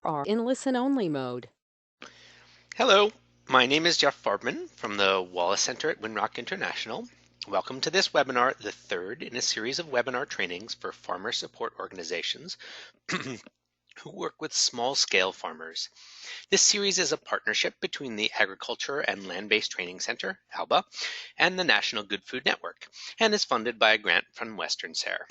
are in listen-only mode. Hello, my name is Jeff Farbman from the Wallace Center at Winrock International. Welcome to this webinar, the third in a series of webinar trainings for farmer support organizations who work with small-scale farmers. This series is a partnership between the Agriculture and Land-Based Training Center, ALBA, and the National Good Food Network, and is funded by a grant from Western SARE.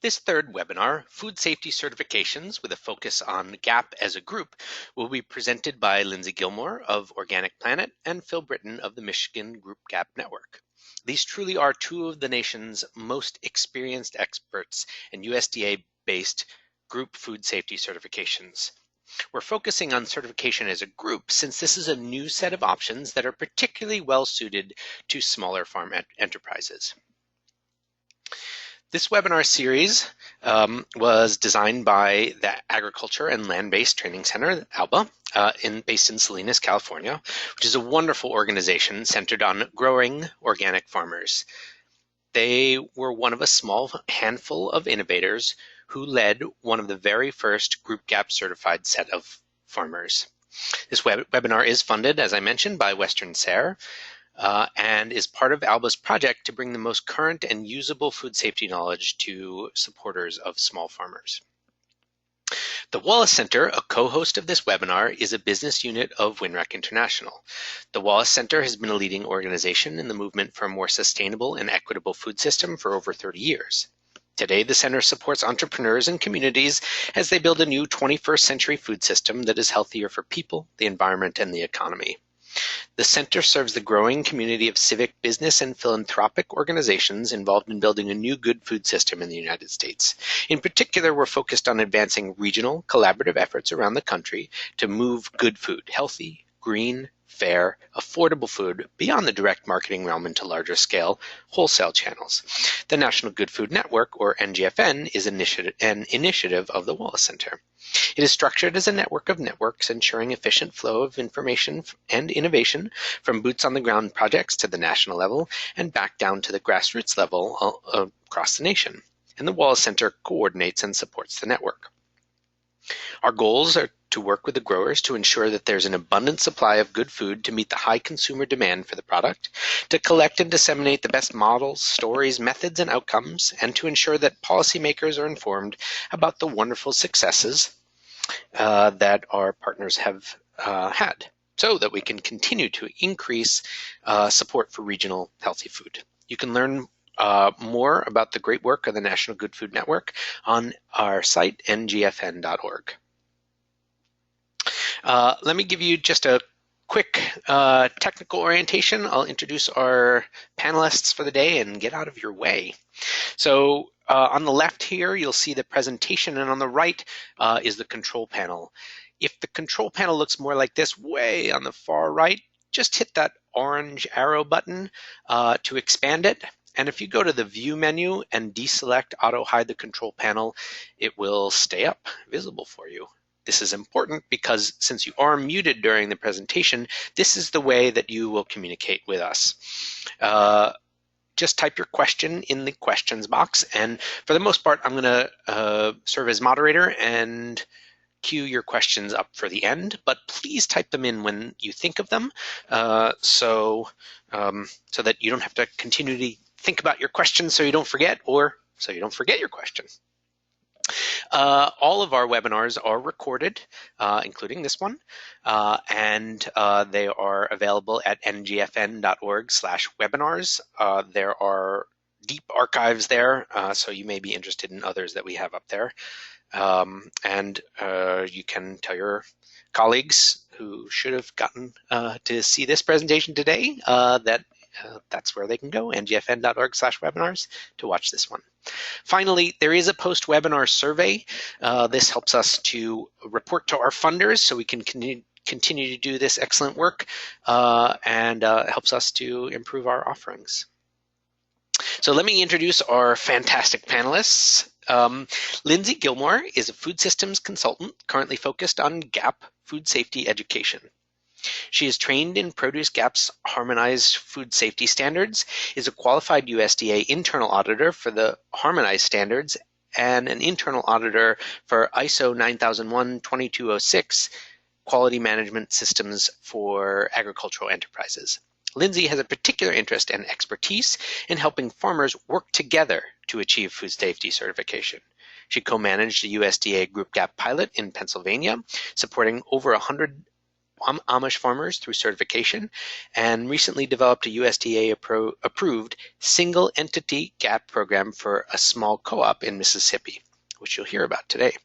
This third webinar, Food Safety Certifications with a focus on GAP as a group, will be presented by Lindsay Gilmore of Organic Planet and Phil Britton of the Michigan Group GAP Network. These truly are two of the nation's most experienced experts in USDA-based group food safety certifications. We're focusing on certification as a group since this is a new set of options that are particularly well suited to smaller farm enterprises. This webinar series was designed by the Agriculture and Land-Based Training Center, ALBA, based in Salinas, California, which is a wonderful organization centered on growing organic farmers. They were one of a small handful of innovators who led one of the very first Group GAP certified set of farmers. This webinar is funded, as I mentioned, by Western SARE, and is part of ALBA's project to bring the most current and usable food safety knowledge to supporters of small farmers. The Wallace Center, a co-host of this webinar, is a business unit of Winrock International. The Wallace Center has been a leading organization in the movement for a more sustainable and equitable food system for over 30 years. Today, the center supports entrepreneurs and communities as they build a new 21st century food system that is healthier for people, the environment, and the economy. The center serves the growing community of civic, business, and philanthropic organizations involved in building a new good food system in the United States. In particular, we're focused on advancing regional, collaborative efforts around the country to move good food, healthy, green, fair, affordable food beyond the direct marketing realm into larger scale wholesale channels. The National Good Food Network, or NGFN, is an initiative of the Wallace Center. It is structured as a network of networks, ensuring efficient flow of information and innovation from boots-on-the-ground projects to the national level and back down to the grassroots level across the nation. And the Wallace Center coordinates and supports the network. Our goals are to work with the growers to ensure that there's an abundant supply of good food to meet the high consumer demand for the product, to collect and disseminate the best models, stories, methods, and outcomes, and to ensure that policymakers are informed about the wonderful successes that our partners have had, so that we can continue to increase support for regional healthy food. You can learn more about the great work of the National Good Food Network on our site, ngfn.org. Let me give you just a quick technical orientation. I'll introduce our panelists for the day and get out of your way. So on the left here, you'll see the presentation, and on the right is the control panel. If the control panel looks more like this, way on the far right, just hit that orange arrow button to expand it. And if you go to the View menu and deselect Auto Hide the Control Panel, it will stay up visible for you. This is important because since you are muted during the presentation, this is the way that you will communicate with us. Just type your question in the questions box, and for the most part, I'm going to serve as moderator and queue your questions up for the end, but please type them in when you think of them so that you don't have to continually think about your question so you don't forget, or so you don't forget your question. All of our webinars are recorded, including this one, and they are available at ngfn.org/webinars. There are deep archives there, so you may be interested in others that we have up there. And you can tell your colleagues who should have gotten to see this presentation today that that's where they can go, ngfn.org/webinars, to watch this one. Finally, there is a post-webinar survey. This helps us to report to our funders so we can continue to do this excellent work and helps us to improve our offerings. So let me introduce our fantastic panelists. Lindsay Gilmore is a food systems consultant currently focused on GAP food safety education. She is trained in Produce GAP's harmonized food safety standards, is a qualified USDA internal auditor for the harmonized standards, and an internal auditor for ISO 9001-2206 quality management systems for agricultural enterprises. Lindsay has a particular interest and expertise in helping farmers work together to achieve food safety certification. She co-managed the USDA Group Gap pilot in Pennsylvania, supporting over 100 Amish farmers through certification, and recently developed a USDA-approved single-entity GAP program for a small co-op in Mississippi, which you'll hear about today.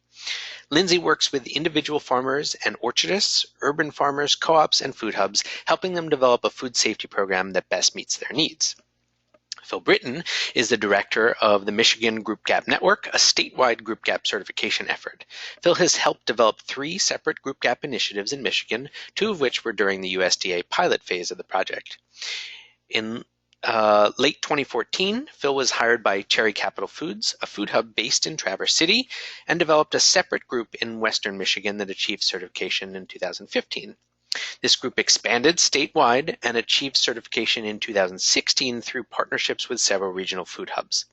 Lindsay works with individual farmers and orchardists, urban farmers, co-ops, and food hubs, helping them develop a food safety program that best meets their needs. Phil Britton is the director of the Michigan Group Gap Network, a statewide Group Gap certification effort. Phil has helped develop 3 separate Group Gap initiatives in Michigan, 2 of which were during the USDA pilot phase of the project. In late 2014, Phil was hired by Cherry Capital Foods, a food hub based in Traverse City, and developed a separate group in Western Michigan that achieved certification in 2015. This group expanded statewide and achieved certification in 2016 through partnerships with several regional food hubs.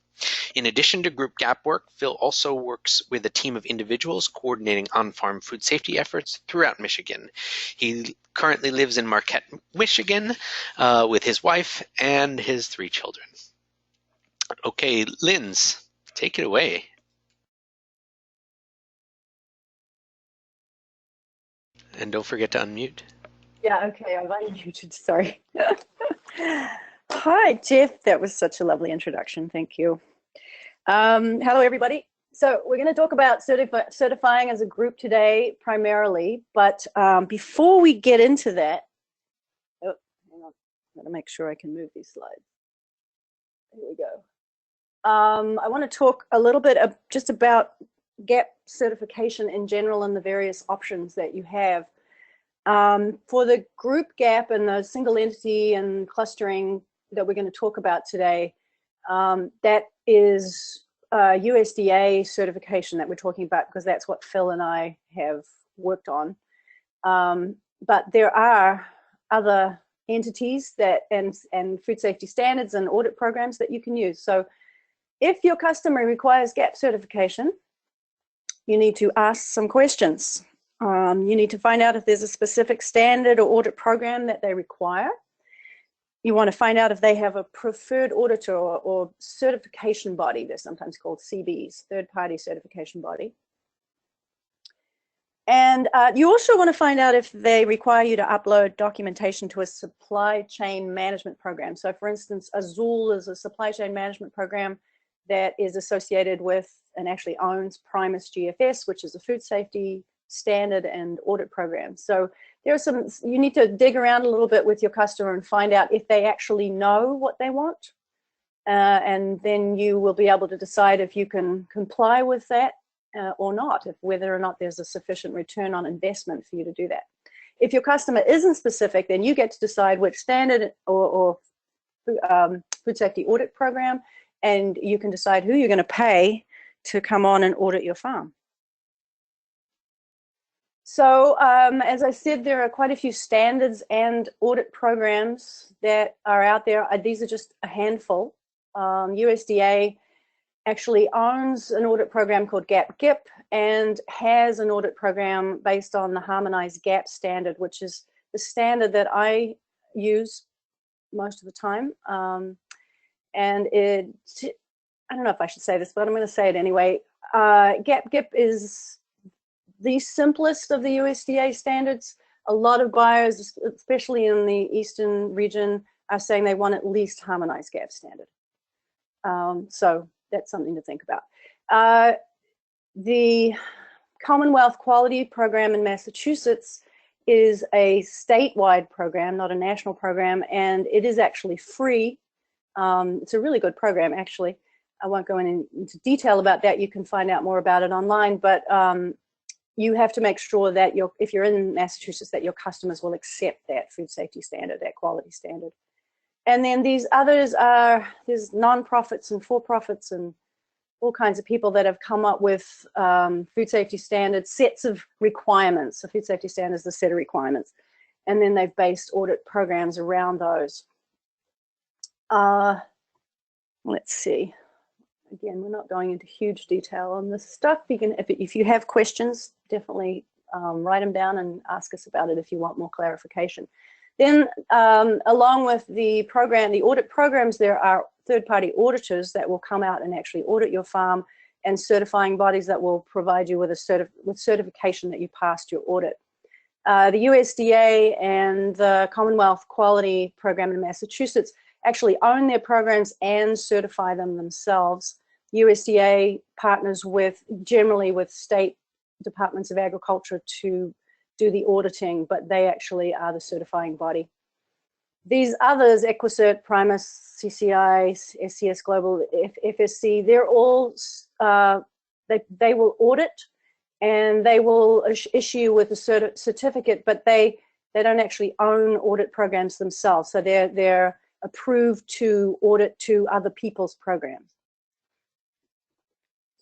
In addition to Group GAP work, Phil also works with a team of individuals coordinating on-farm food safety efforts throughout Michigan. He currently lives in Marquette, Michigan, with his wife and his 3 children. Okay, Linz, take it away. And don't forget to unmute. Yeah, okay, I've unmuted, sorry. Hi, Jeff. That was such a lovely introduction. Thank you. Hello, everybody. So we're going to talk about certifying as a group today primarily, but before we get into that, oh, hang on, I'm going to make sure I can move these slides. Here we go. I want to talk a little bit just about GAP certification in general and the various options that you have. For the group GAP and the single entity and clustering that we're going to talk about today, that is USDA certification that we're talking about, because that's what Phil and I have worked on. But there are other entities that and food safety standards and audit programs that you can use. So if your customer requires GAP certification, you need to ask some questions. You need to find out if there's a specific standard or audit program that they require. You want to find out if they have a preferred auditor or certification body. They're sometimes called CBs, third-party certification body. And you also want to find out if they require you to upload documentation to a supply chain management program. So for instance, Azul is a supply chain management program that is associated with and actually owns Primus GFS, which is a food safety standard and audit program. So there are some, you need to dig around a little bit with your customer and find out if they actually know what they want. And then you will be able to decide if you can comply with that or not, if whether or not there's a sufficient return on investment for you to do that. If your customer isn't specific, then you get to decide which standard or food safety audit program, and you can decide who you're going to pay to come on and audit your farm. So as I said, there are quite a few standards and audit programs that are out there. These are just a handful. USDA actually owns an audit program called GAP-GIP and has an audit program based on the harmonized GAP standard, which is the standard that I use most of the time. And I don't know if I should say this, but I'm going to say it anyway. GAP-GIP is the simplest of the USDA standards. A lot of buyers, especially in the eastern region, are saying they want at least harmonized GAP standard. So that's something to think about. The Commonwealth Quality Program in Massachusetts is a statewide program, not a national program, and it is actually free. It's a really good program, actually. I won't go into detail about that. You can find out more about it online, but you have to make sure that if you're in Massachusetts, that your customers will accept that food safety standard, that quality standard. And then these others there's nonprofits and for-profits and all kinds of people that have come up with food safety standards, sets of requirements. So food safety standards, the set of requirements. And then they've based audit programs around those. Let's see. again, we're not going into huge detail on this stuff. You can, if you have questions, definitely write them down and ask us about it if you want more clarification. Then, along with the program, the audit programs, there are third-party auditors that will come out and actually audit your farm, and certifying bodies that will provide you with certification that you passed your audit. The USDA and the Commonwealth Quality Program in Massachusetts actually own their programs and certify them themselves. USDA partners generally with state departments of agriculture to do the auditing, but they actually are the certifying body. These others, Equicert, Primus, CCI, SCS Global, FSC, they're all, they will audit and they will issue with a certificate, but they don't actually own audit programs themselves. So they're approved to audit to other people's programs.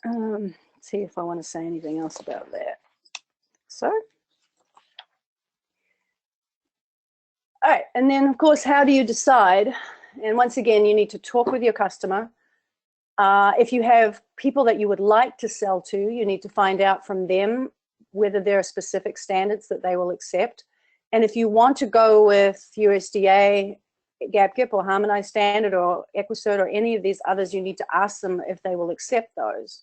Let's see if I want to say anything else about that. So, all right, and then of course, how do you decide? And once again, you need to talk with your customer. If you have people that you would like to sell to, you need to find out from them whether there are specific standards that they will accept. And if you want to go with USDA, GAP or Harmonized Standard or Equicert or any of these others, you need to ask them if they will accept those.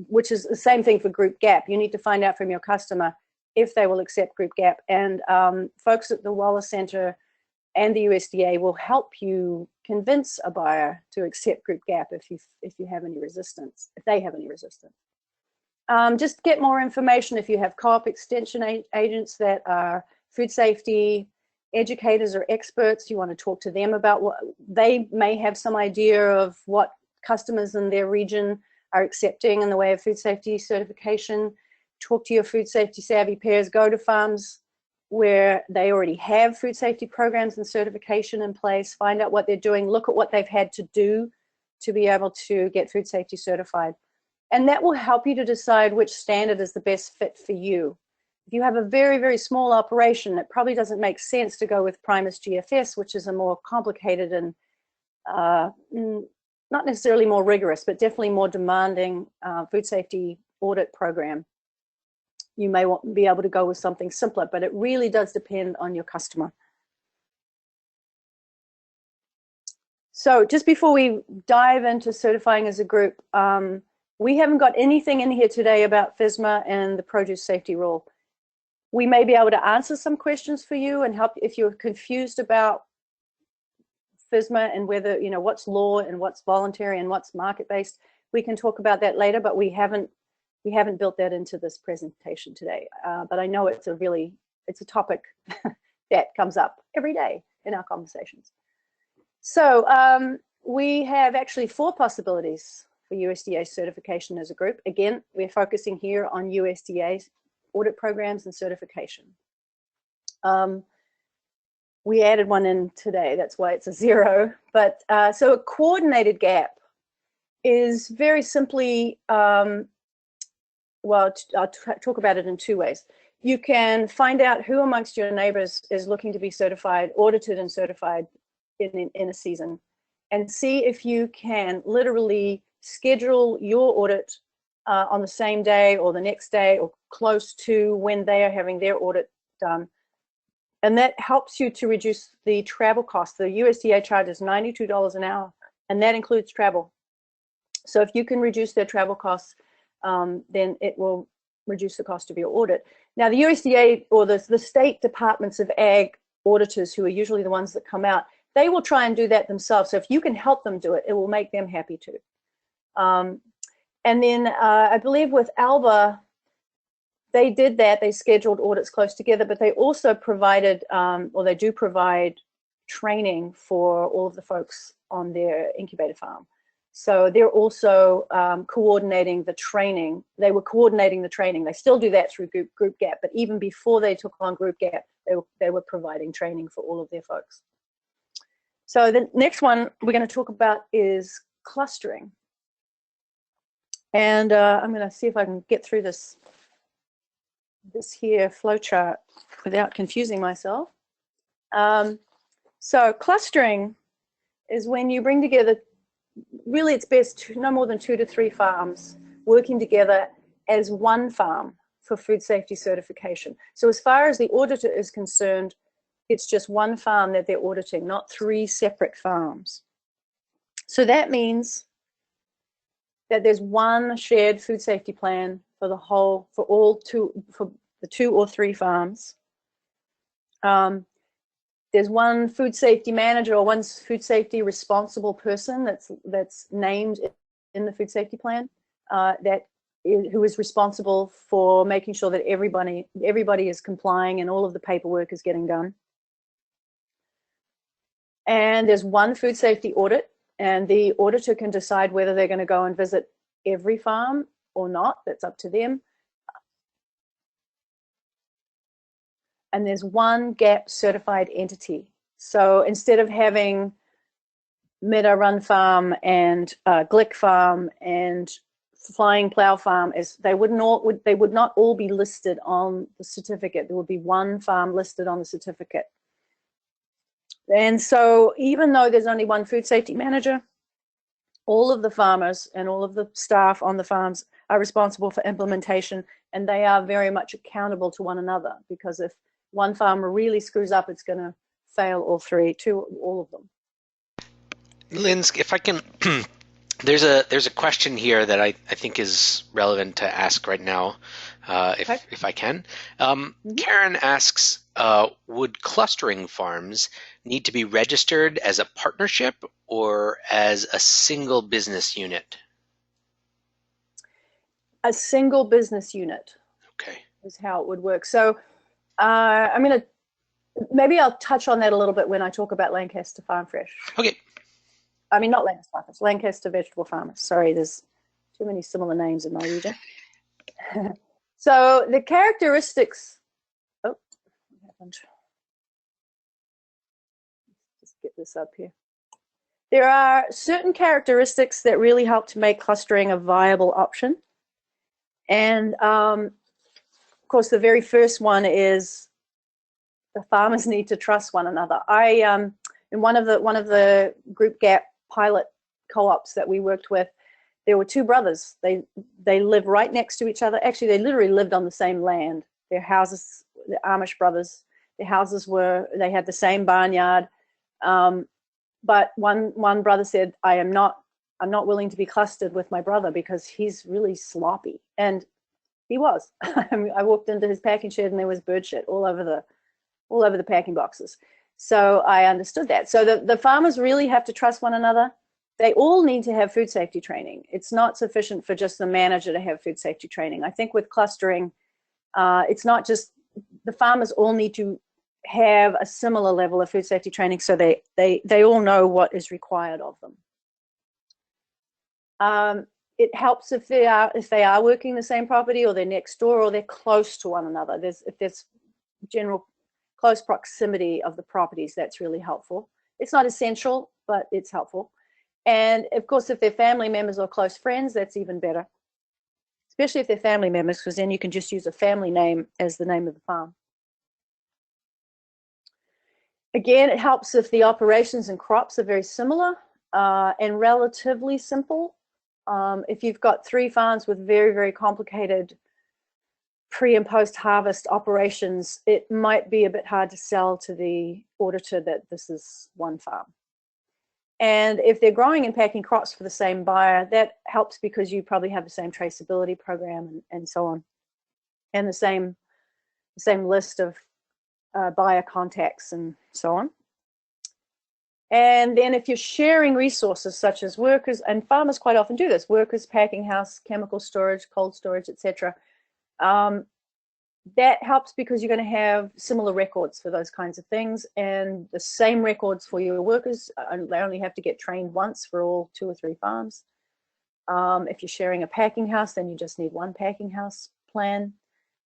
Which is the same thing for Group GAP. You need to find out from your customer if they will accept Group GAP. And folks at the Wallace Center and the USDA will help you convince a buyer to accept Group GAP if you have any resistance, if they have any resistance. Just get more information if you have co-op extension agents that are food safety educators or experts. You want to talk to them about what they may have some idea of what customers in their region are accepting in the way of food safety certification. Talk to your food safety savvy peers. Go to farms where they already have food safety programs and certification in place. Find out what they're doing. Look at what they've had to do to be able to get food safety certified. And that will help you to decide which standard is the best fit for you. If you have a very, very small operation, it probably doesn't make sense to go with Primus GFS, which is a more complicated and not necessarily more rigorous, but definitely more demanding food safety audit program. You may be able to go with something simpler, but it really does depend on your customer. So just before we dive into certifying as a group, we haven't got anything in here today about FSMA and the produce safety rule. We may be able to answer some questions for you and help if you're confused about FSMA and whether, you know, what's law and what's voluntary and what's market-based. We can talk about that later, but we haven't built that into this presentation today. But I know it's a topic that comes up every day in our conversations. So we have actually 4 possibilities for USDA certification as a group. Again, we're focusing here on USDA audit programs and certification. We added one in today, that's why it's a 0. But so a coordinated gap is very simply, well, I'll talk about it in 2 ways. You can find out who amongst your neighbors is looking to be certified, audited and certified in a season, and see if you can literally schedule your audit on the same day or the next day or close to when they are having their audit done. And that helps you to reduce the travel costs. The USDA charges $92 an hour, and that includes travel. So if you can reduce their travel costs, then it will reduce the cost of your audit. Now, the USDA or the state departments of ag auditors, who are usually the ones that come out, they will try and do that themselves. So if you can help them do it, it will make them happy too. And then I believe with ALBA, they did that. They scheduled audits close together, but they also provided, or they do provide training for all of the folks on their incubator farm. So they're also coordinating the training. They were coordinating the training. They still do that through Group GAP, but even before they took on Group GAP, they were providing training for all of their folks. So the next one we're going to talk about is clustering. And I'm going to see if I can get through this here flowchart without confusing myself. So clustering is when you bring together really it's best no more than 2 to 3 farms working together as one farm for food safety certification. So as far as the auditor is concerned, it's just one farm that they're auditing, not 3 separate farms. So that means that there's one shared food safety plan for the whole, for the 2 or 3 farms. There's one food safety manager or one food safety responsible person that's named in the food safety plan who is responsible for making sure that everybody is complying and all of the paperwork is getting done. And there's one food safety audit, and the auditor can decide whether they're going to go and visit every farm or not. That's up to them. And there's one GAP certified entity. So instead of having Meadow Run Farm and Glick Farm and Flying Plough Farm, they would not all be listed on the certificate. There would be one farm listed on the certificate. And so even though there's only one food safety manager, all of the farmers and all of the staff on the farms are responsible for implementation, and they are very much accountable to one another, because if one farmer really screws up, it's going to fail all of them. Linz, if I can, there's a question here that I think is relevant to ask right now, if I can. Karen asks, would clustering farms need to be registered as a partnership or as a single business unit? A single business unit. Okay. Is how it would work. So maybe I'll touch on that a little bit when I talk about Lancaster Farm Fresh. Okay. I mean, not Lancaster Farm Fresh, Lancaster Vegetable Farmers. Sorry, there's too many similar names in my region. So the characteristics, what happened? Just get this up here. There are certain characteristics that really help to make clustering a viable option. And of course, the very first one is the farmers need to trust one another. In one of the group GAP pilot co-ops that we worked with, there were 2 brothers. They live right next to each other. Actually, they literally lived on the same land. Their houses, the Amish brothers, their houses they had the same barnyard. But one brother said, I'm not willing to be clustered with my brother because he's really sloppy. And he was. I walked into his packing shed and there was bird shit all over the packing boxes. So I understood that. So the farmers really have to trust one another. They all need to have food safety training. It's not sufficient for just the manager to have food safety training. I think with clustering, it's not just the farmers all need to have a similar level of food safety training, so they all know what is required of them. It helps if they are working the same property, or they're next door, or they're close to one another. If there's general close proximity of the properties, that's really helpful. It's not essential, but it's helpful. And of course, if they're family members or close friends, that's even better, especially if they're family members, because then you can just use a family name as the name of the farm. Again, it helps if the operations and crops are very similar and relatively simple. If you've got 3 farms with very, very complicated pre and post harvest operations, it might be a bit hard to sell to the auditor that this is one farm. And if they're growing and packing crops for the same buyer, that helps because you probably have the same traceability program and so on, and the same list of buyer contacts and so on. And then if you're sharing resources such as workers, and farmers quite often do this, workers, packing house, chemical storage, cold storage, etc., that helps because you're going to have similar records for those kinds of things, and the same records for your workers. They only have to get trained once for all 2 or 3 farms. If you're sharing a packing house, then you just need one packing house plan.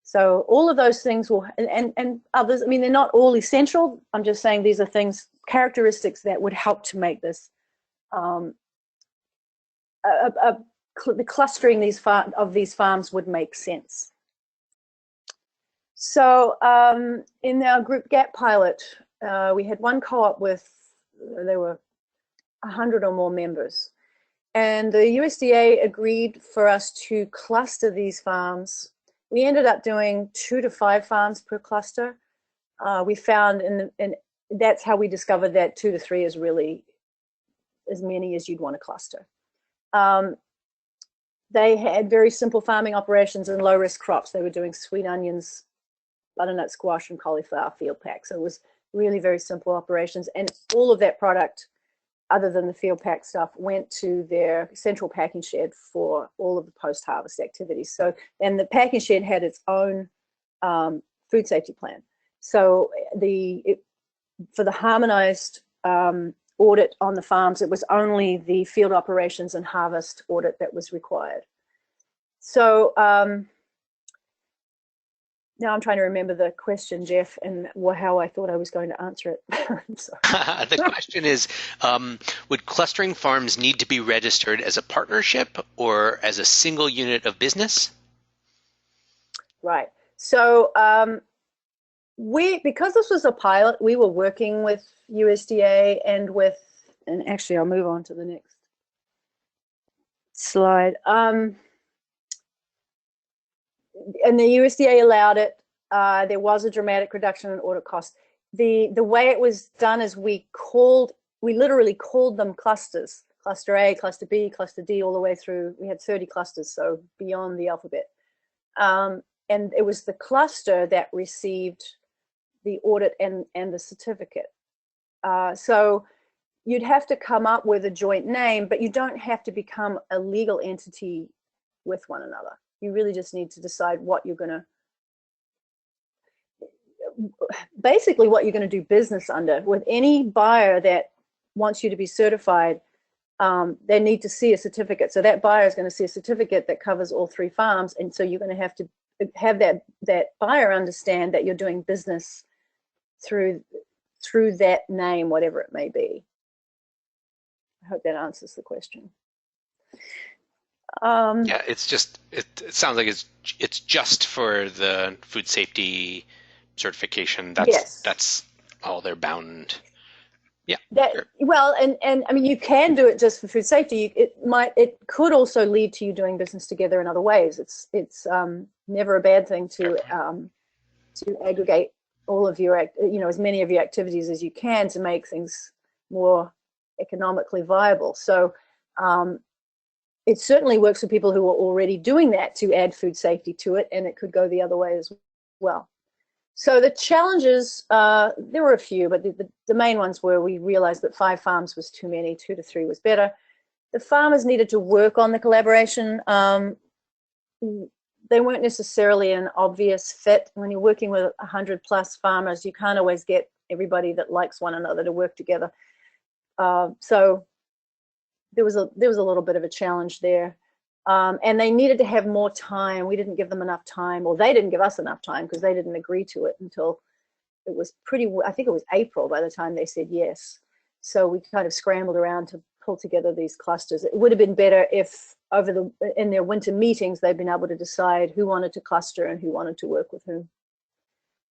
So all of those things will, and others, I mean, they're not all essential. I'm just saying these are things, characteristics that would help to make this, the clustering of these farms would make sense. So in our group GAP pilot, we had one co-op with, there were 100 or more members. And the USDA agreed for us to cluster these farms. We ended up doing 2 to 5 farms per cluster. We found, and that's how we discovered that 2 to 3 is really as many as you'd want to cluster. They had very simple farming operations and low-risk crops. They were doing sweet onions, butternut squash, and cauliflower field pack. So it was really very simple operations. And all of that product, other than the field pack stuff, went to their central packing shed for all of the post-harvest activities. So, and the packing shed had its own food safety plan. So for the harmonized audit on the farms, it was only the field operations and harvest audit that was required. So now I'm trying to remember the question, Jeff, and how I thought I was going to answer it. The question is, would clustering farms need to be registered as a partnership or as a single unit of business? Right. So because this was a pilot, we were working with USDA and actually I'll move on to the next slide. And the USDA allowed it. There was a dramatic reduction in audit costs. The way it was done is we literally called them clusters. Cluster A, cluster B, cluster D, all the way through. We had 30 clusters, so beyond the alphabet. And it was the cluster that received the audit and the certificate. So you'd have to come up with a joint name, but you don't have to become a legal entity with one another. You really just need to decide what you're going to, basically what you're going to do business under. With any buyer that wants you to be certified, they need to see a certificate. So that buyer is going to see a certificate that covers all 3 farms, and so you're going to have that buyer understand that you're doing business through that name, whatever it may be. I hope that answers the question. Yeah, it sounds like it's just for the food safety certification. That's all they're bound. Yeah. Well, and I mean, you can do it just for food safety. It could also lead to you doing business together in other ways. It's never a bad thing to aggregate all of your as many of your activities as you can to make things more economically viable. So it certainly works for people who are already doing that to add food safety to it, and it could go the other way as well. So the challenges, there were a few, but the main ones were we realized that 5 farms was too many, 2 to 3 was better. The farmers needed to work on the collaboration. They weren't necessarily an obvious fit. When you're working with 100+ farmers, you can't always get everybody that likes one another to work together. So there was a little bit of a challenge there. And they needed to have more time. We didn't give them enough time, or they didn't give us enough time because they didn't agree to it until it was I think it was April by the time they said yes. So we kind of scrambled around to pull together these clusters. It would have been better if in their winter meetings, they'd been able to decide who wanted to cluster and who wanted to work with whom.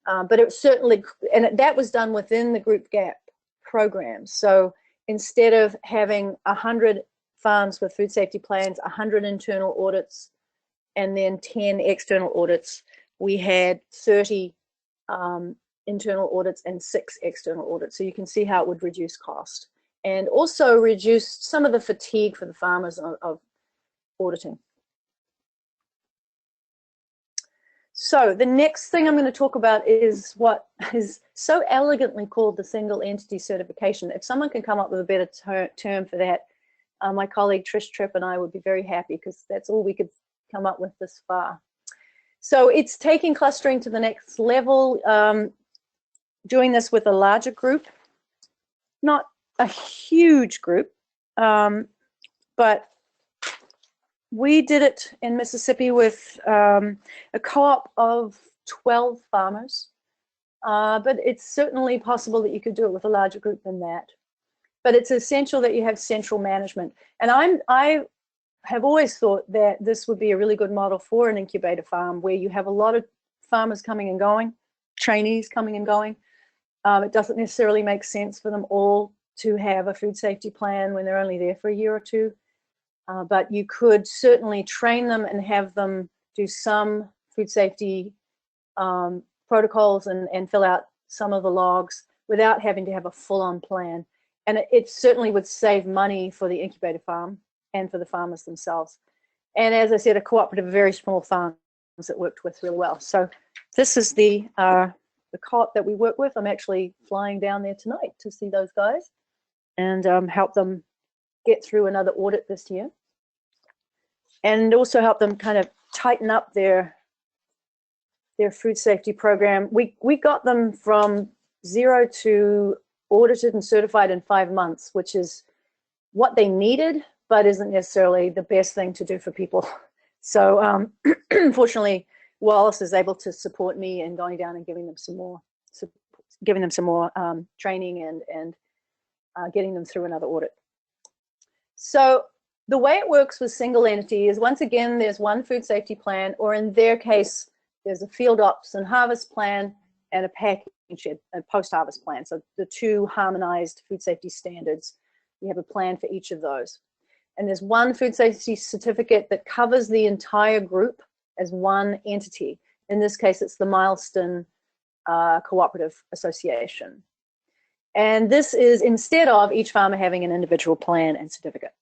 But it certainly, and that was done within the group gap program. So instead of having 100 farms with food safety plans, 100 internal audits, and then 10 external audits, we had 30 internal audits and 6 external audits. So you can see how it would reduce cost and also reduce some of the fatigue for the farmers of auditing. So the next thing I'm going to talk about is what is so elegantly called the single entity certification. If someone can come up with a better term for that, my colleague Trish Tripp and I would be very happy, because that's all we could come up with this far. So it's taking clustering to the next level, doing this with a larger group, not a huge group, but we did it in Mississippi with a co-op of 12 farmers, but it's certainly possible that you could do it with a larger group than that. But it's essential that you have central management. And I have always thought that this would be a really good model for an incubator farm, where you have a lot of farmers coming and going, trainees coming and going. It doesn't necessarily make sense for them all to have a food safety plan when they're only there for a year or two. but you could certainly train them and have them do some food safety protocols and fill out some of the logs without having to have a full-on plan. And it certainly would save money for the incubator farm and for the farmers themselves. And as I said, a cooperative of very small farms that worked with real well. So this is the co-op that we work with. I'm actually flying down there tonight to see those guys and help them get through another audit this year, and also help them kind of tighten up their food safety program. We got them from 0 to audited and certified in 5 months, which is what they needed, but isn't necessarily the best thing to do for people. So unfortunately, Wallace is able to support me in going down and giving them some more training and getting them through another audit. So the way it works with single entity is, once again, there's one food safety plan, or in their case, there's a field ops and harvest plan and a packing shed, a post-harvest plan. So the two harmonized food safety standards, we have a plan for each of those. And there's one food safety certificate that covers the entire group as one entity. In this case, it's the Milestone Cooperative Association. And this is instead of each farmer having an individual plan and certificate.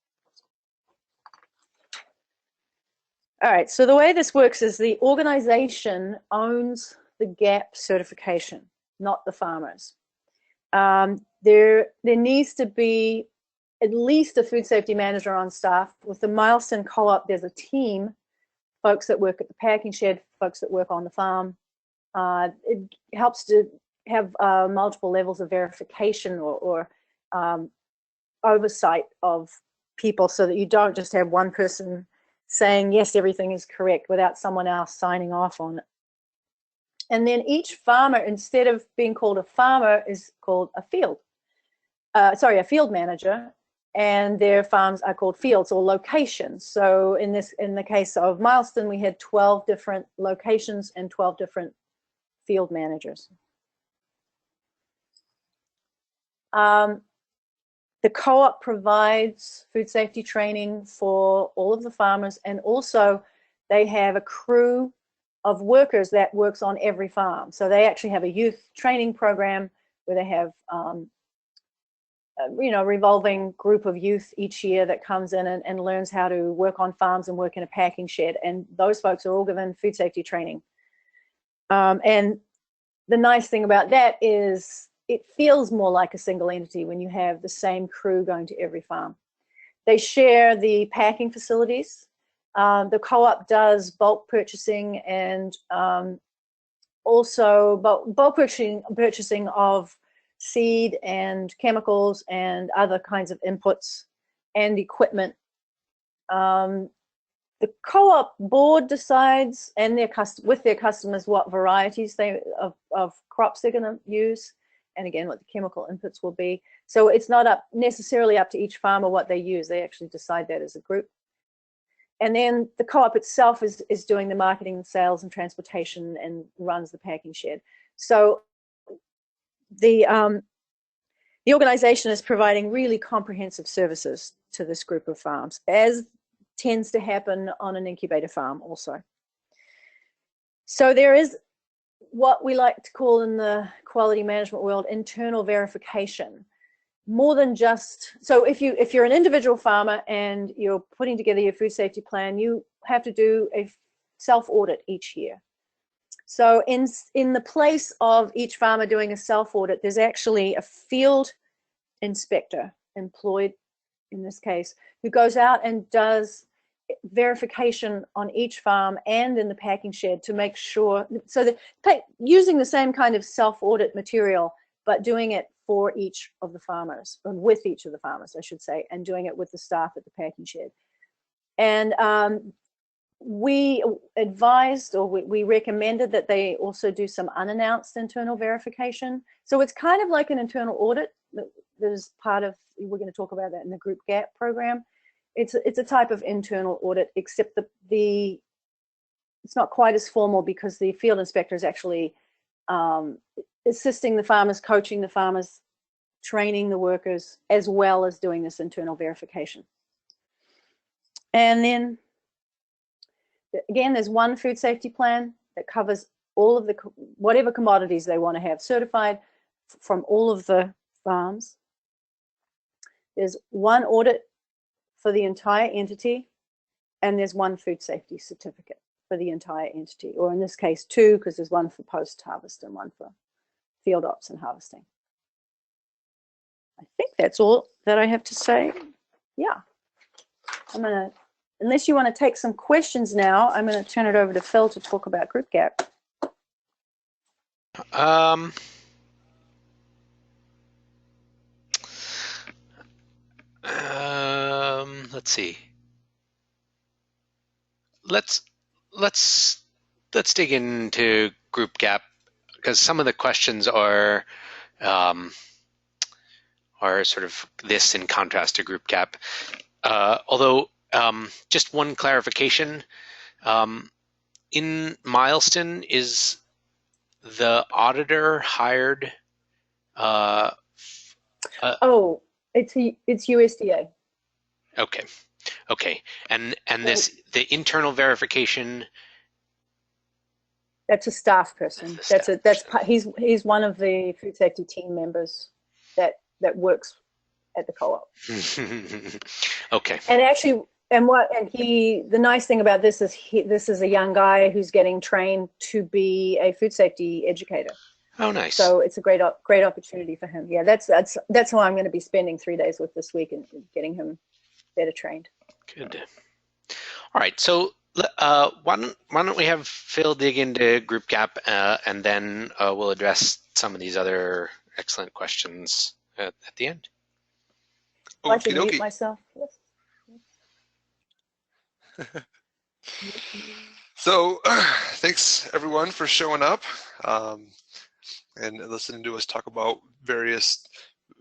All right, so the way this works is the organization owns the GAP certification, not the farmers. There needs to be at least a food safety manager on staff. With the Milestone Co-op, there's a team, folks that work at the packing shed, folks that work on the farm. It helps to have multiple levels of verification or oversight of people, so that you don't just have one person saying, yes, everything is correct, without someone else signing off on it. And then each farmer, instead of being called a farmer, is called a field manager, and their farms are called fields or locations. So in the case of Milestone, we had 12 different locations and 12 different field managers. The co-op provides food safety training for all of the farmers, and also they have a crew of workers that works on every farm. So they actually have a youth training program where they have revolving group of youth each year that comes in and learns how to work on farms and work in a packing shed. And those folks are all given food safety training. And the nice thing about that is it feels more like a single entity when you have the same crew going to every farm. They share the packing facilities. The co-op does bulk purchasing and also bulk purchasing of seed and chemicals and other kinds of inputs and equipment. The co-op board decides, and with their customers, what varieties of crops they're going to use, and again, what the chemical inputs will be. So it's not necessarily up to each farmer what they use. They actually decide that as a group. And then the co-op itself is doing the marketing and sales and transportation and runs the packing shed. So the organization is providing really comprehensive services to this group of farms, as tends to happen on an incubator farm also. So there is what we like to call in the quality management world internal verification. More than just, so if you're an individual farmer and you're putting together your food safety plan, you have to do a self-audit each year. So in the place of each farmer doing a self-audit, there's actually a field inspector employed in this case, who goes out and does verification on each farm and in the packing shed to make sure, so that using the same kind of self-audit material, but doing it for each of the farmers, or with each of the farmers, I should say, and doing it with the staff at the packing shed. And we advised, or we recommended that they also do some unannounced internal verification. So it's kind of like an internal audit that is part of, we're going to talk about that in the group GAP program. It's a type of internal audit, except it's not quite as formal, because the field inspector is actually assisting the farmers, coaching the farmers, training the workers, as well as doing this internal verification. And then again, there's one food safety plan that covers all of the whatever commodities they want to have certified from all of the farms. There's one audit for the entire entity, and there's one food safety certificate for the entire entity, or in this case, two, because there's one for post-harvest and one for field ops and harvesting. I think that's all that I have to say. Yeah. I'm going to, unless you want to take some questions now, I'm going to turn it over to Phil to talk about Group Gap. Let's see. Let's dig into Group Gap, because some of the questions are sort of this in contrast to Group Gap. Although, just one clarification, in Milestone, is the auditor hired? Oh, it's USDA. Okay, okay, and the internal verification. That's a staff person. He's one of the food safety team members that works at the co-op. Okay. And actually, the nice thing about this is this is a young guy who's getting trained to be a food safety educator. Oh, nice. So it's a great opportunity for him. Yeah, that's how I'm going to be spending 3 days with this week and getting him better trained. Good. All right. So why don't we have Phil dig into Group Gap, and then we'll address some of these other excellent questions at the end. I should mute myself. Yes. So thanks everyone for showing up and listening to us talk about various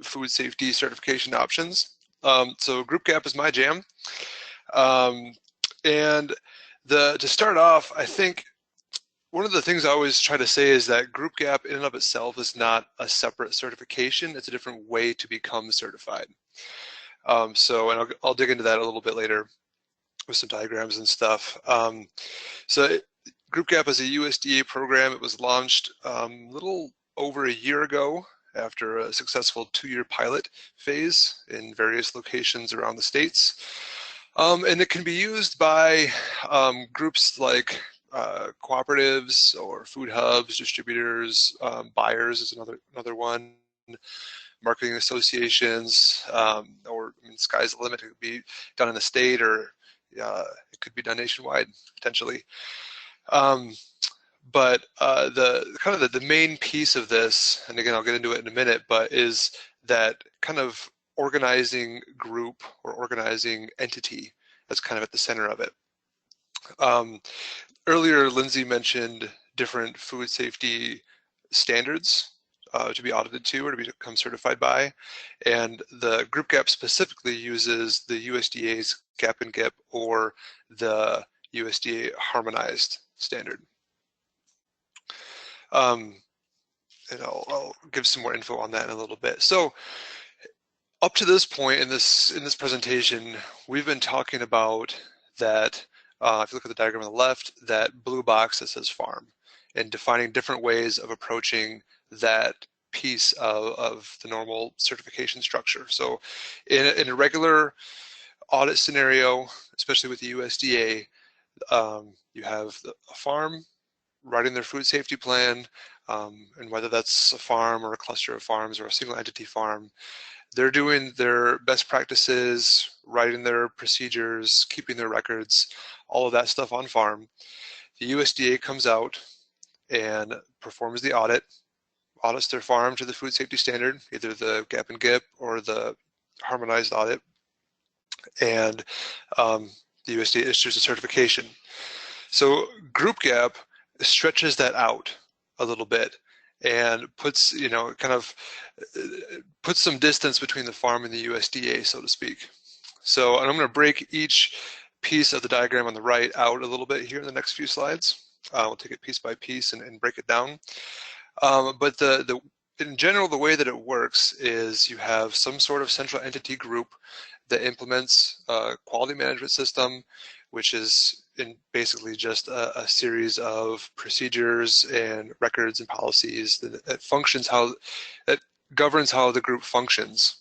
food safety certification options. So Group Gap is my jam. And to start off, I think one of the things I always try to say is that Group Gap in and of itself is not a separate certification. It's a different way to become certified. And I'll dig into that a little bit later with some diagrams and stuff. Group Gap is a USDA program. It was launched a little over a year ago after a successful 2-year pilot phase in various locations around the states. And it can be used by groups like cooperatives or food hubs, distributors, buyers is another one, marketing associations, or sky's the limit. It could be done in a state, or it could be done nationwide potentially. But the main piece of this, and again I'll get into it in a minute, but is that kind of organizing group or organizing entity that's kind of at the center of it. Earlier, Lindsay mentioned different food safety standards to be audited to or to become certified by, and the Group Gap specifically uses the USDA's Gap and GIP or the USDA harmonized standard. And I'll give some more info on that in a little bit. So up to this point in this presentation, we've been talking about that, if you look at the diagram on the left, that blue box that says farm, and defining different ways of approaching that piece of the normal certification structure. So in a regular audit scenario, especially with the USDA, you have a farm writing their food safety plan, and whether that's a farm or a cluster of farms or a single entity farm, they're doing their best practices, writing their procedures, keeping their records, all of that stuff on farm. The USDA comes out and performs the audit, audits their farm to the food safety standard, either the Gap and GIP or the harmonized audit, and the USDA issues a certification. So Group Gap stretches that out a little bit and puts, puts some distance between the farm and the USDA, so to speak. So I'm going to break each piece of the diagram on the right out a little bit here in the next few slides. We'll take it piece by piece and break it down. But in general, the way that it works is you have some sort of central entity group that implements a quality management system, which is basically just a series of procedures and records and policies that functions that governs how the group functions.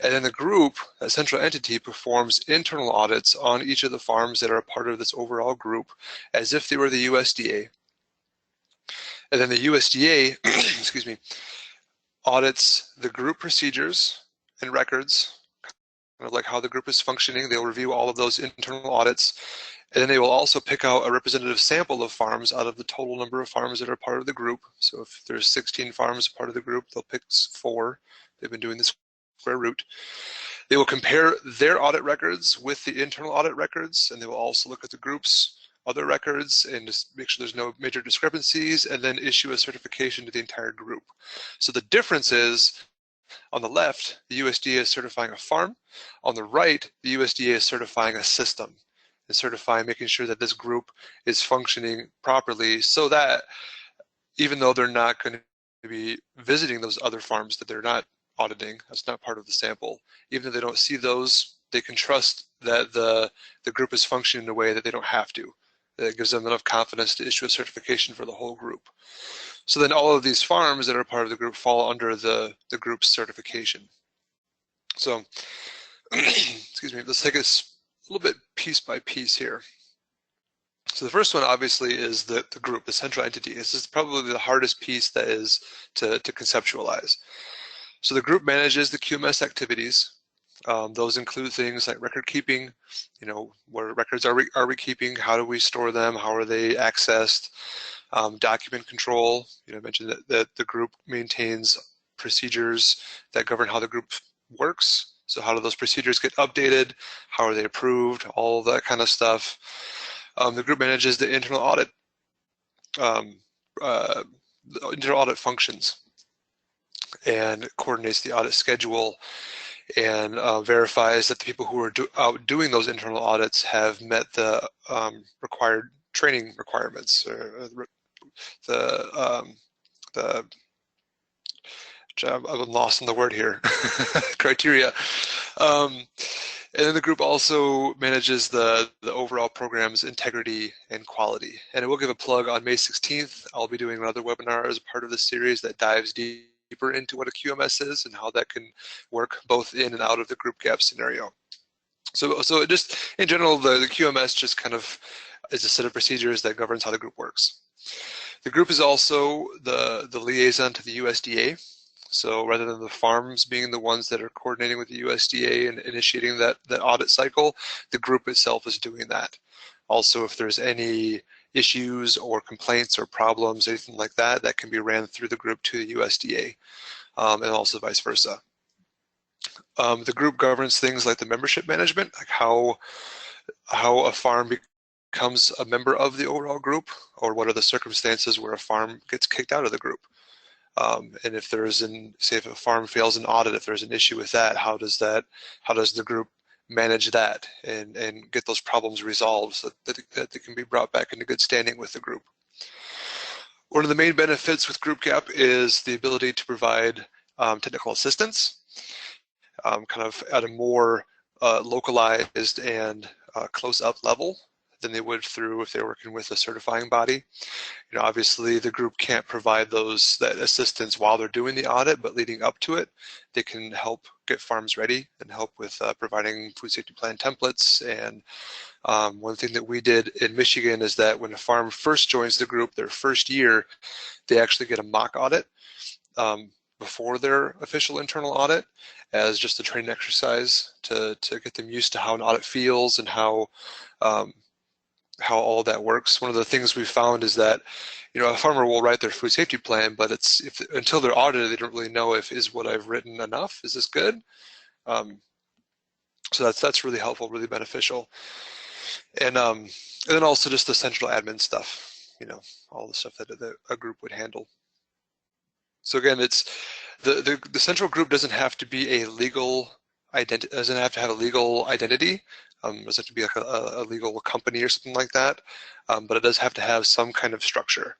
And then the group, that central entity, performs internal audits on each of the farms that are a part of this overall group as if they were the USDA. And then the USDA, excuse me, audits the group procedures and records, kind of like how the group is functioning. They'll review all of those internal audits, and then they will also pick out a representative sample of farms out of the total number of farms that are part of the group. So if there's 16 farms part of the group, they'll pick 4. They've been doing this square root. They will compare their audit records with the internal audit records, and they will also look at the group's other records and just make sure there's no major discrepancies, and then issue a certification to the entire group. So the difference is, on the left, the USDA is certifying a farm. On the right, the USDA is certifying a system and certifying, making sure that this group is functioning properly, so that even though they're not going to be visiting those other farms that they're not auditing, that's not part of the sample, even though they don't see those, they can trust that the group is functioning in a way that they don't have to. That gives them enough confidence to issue a certification for the whole group. So then all of these farms that are part of the group fall under the group's certification. So, excuse me, let's take this a little bit piece by piece here. So the first one obviously is the group, the central entity. This is probably the hardest piece that is to conceptualize. So the group manages the QMS activities. Those include things like record keeping, what records are we keeping, how do we store them, how are they accessed, document control. I mentioned that the group maintains procedures that govern how the group works. So how do those procedures get updated, how are they approved, all of that kind of stuff. The group manages the internal audit, the internal audit functions, and coordinates the audit schedule, and verifies that the people who are out doing those internal audits have met the required training requirements, or I'm lost in the word here, criteria. And then the group also manages the overall program's integrity and quality. And I will give a plug, on May 16th, I'll be doing another webinar as a part of this series that dives deeper into what a QMS is and how that can work both in and out of the group gap scenario. So just in general, the QMS just kind of is a set of procedures that governs how the group works. The group is also the liaison to the USDA. So rather than the farms being the ones that are coordinating with the USDA and initiating that audit cycle, the group itself is doing that. Also, if there's any issues or complaints or problems, anything like that, that can be ran through the group to the USDA, and also vice versa. The group governs things like the membership management, like how a farm becomes a member of the overall group, or what are the circumstances where a farm gets kicked out of the group. And if there's say if a farm fails an audit, if there's an issue with that, how does the group manage that and get those problems resolved so that they can be brought back into good standing with the group. One of the main benefits with Group Gap is the ability to provide technical assistance, kind of at a more localized and close-up level than they would through if they're working with a certifying body. Obviously the group can't provide that assistance while they're doing the audit, but leading up to it, they can help get farms ready and help with providing food safety plan templates. And one thing that we did in Michigan is that when a farm first joins the group, their first year, they actually get a mock audit before their official internal audit, as just a training exercise to get them used to how an audit feels and how all that works. One of the things we found is that, a farmer will write their food safety plan, but until they're audited, they don't really know is what I've written enough? Is this good? So that's really helpful, really beneficial. And then also just the central admin stuff, all the stuff that a group would handle. So again, it's the central group doesn't have to be a legal identity, doesn't have to have a legal identity. Doesn't have to be like a legal company or something like that, but it does have to have some kind of structure.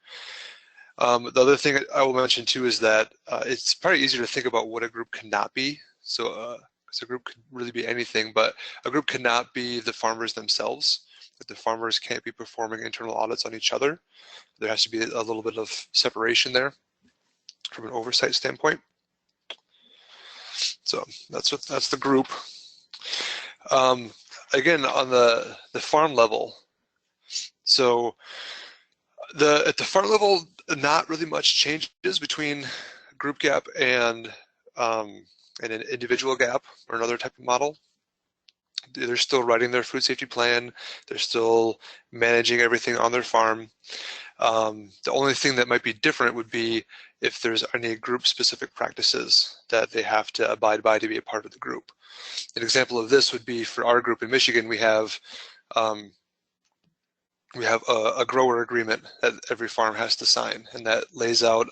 The other thing I will mention too is that it's probably easier to think about what a group cannot be. So, because a group could really be anything, but a group cannot be the farmers themselves. That the farmers can't be performing internal audits on each other. There has to be a little bit of separation there from an oversight standpoint. So that's the group. Again, on the farm level, so at the farm level, not really much changes between group gap and an individual gap or another type of model. They're still writing their food safety plan. They're still managing everything on their farm. The only thing that might be different would be if there's any group-specific practices that they have to abide by to be a part of the group. An example of this would be for our group in Michigan, we have a grower agreement that every farm has to sign, and that lays out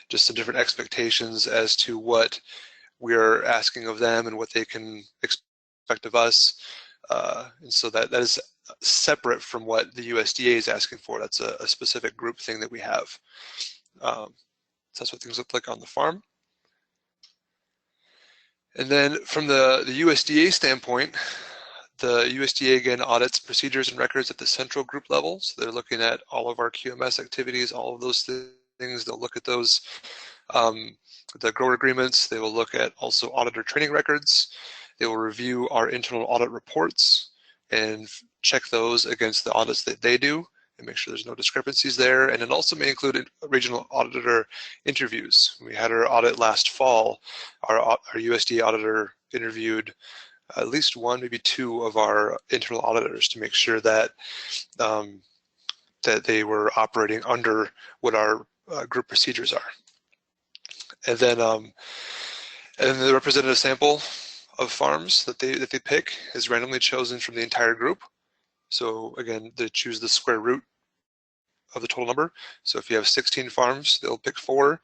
just some different expectations as to what we're asking of them and what they can expect of us. And so that is separate from what the USDA is asking for. That's a specific group thing that we have. So that's what things look like on the farm. And then from the USDA standpoint, the USDA again audits procedures and records at the central group level. So they're looking at all of our QMS activities, all of those things. They'll look at those, the grower agreements. They will look at also auditor training records. They will review our internal audit reports and check those against the audits that they do and make sure there's no discrepancies there. And it also may include regional auditor interviews. We had our audit last fall. Our USDA auditor interviewed at least one, maybe two of our internal auditors to make sure that that they were operating under what our group procedures are. And then the representative sample of farms that they pick is randomly chosen from the entire group. So again, they choose the square root of the total number. So if you have 16 farms, they'll pick 4.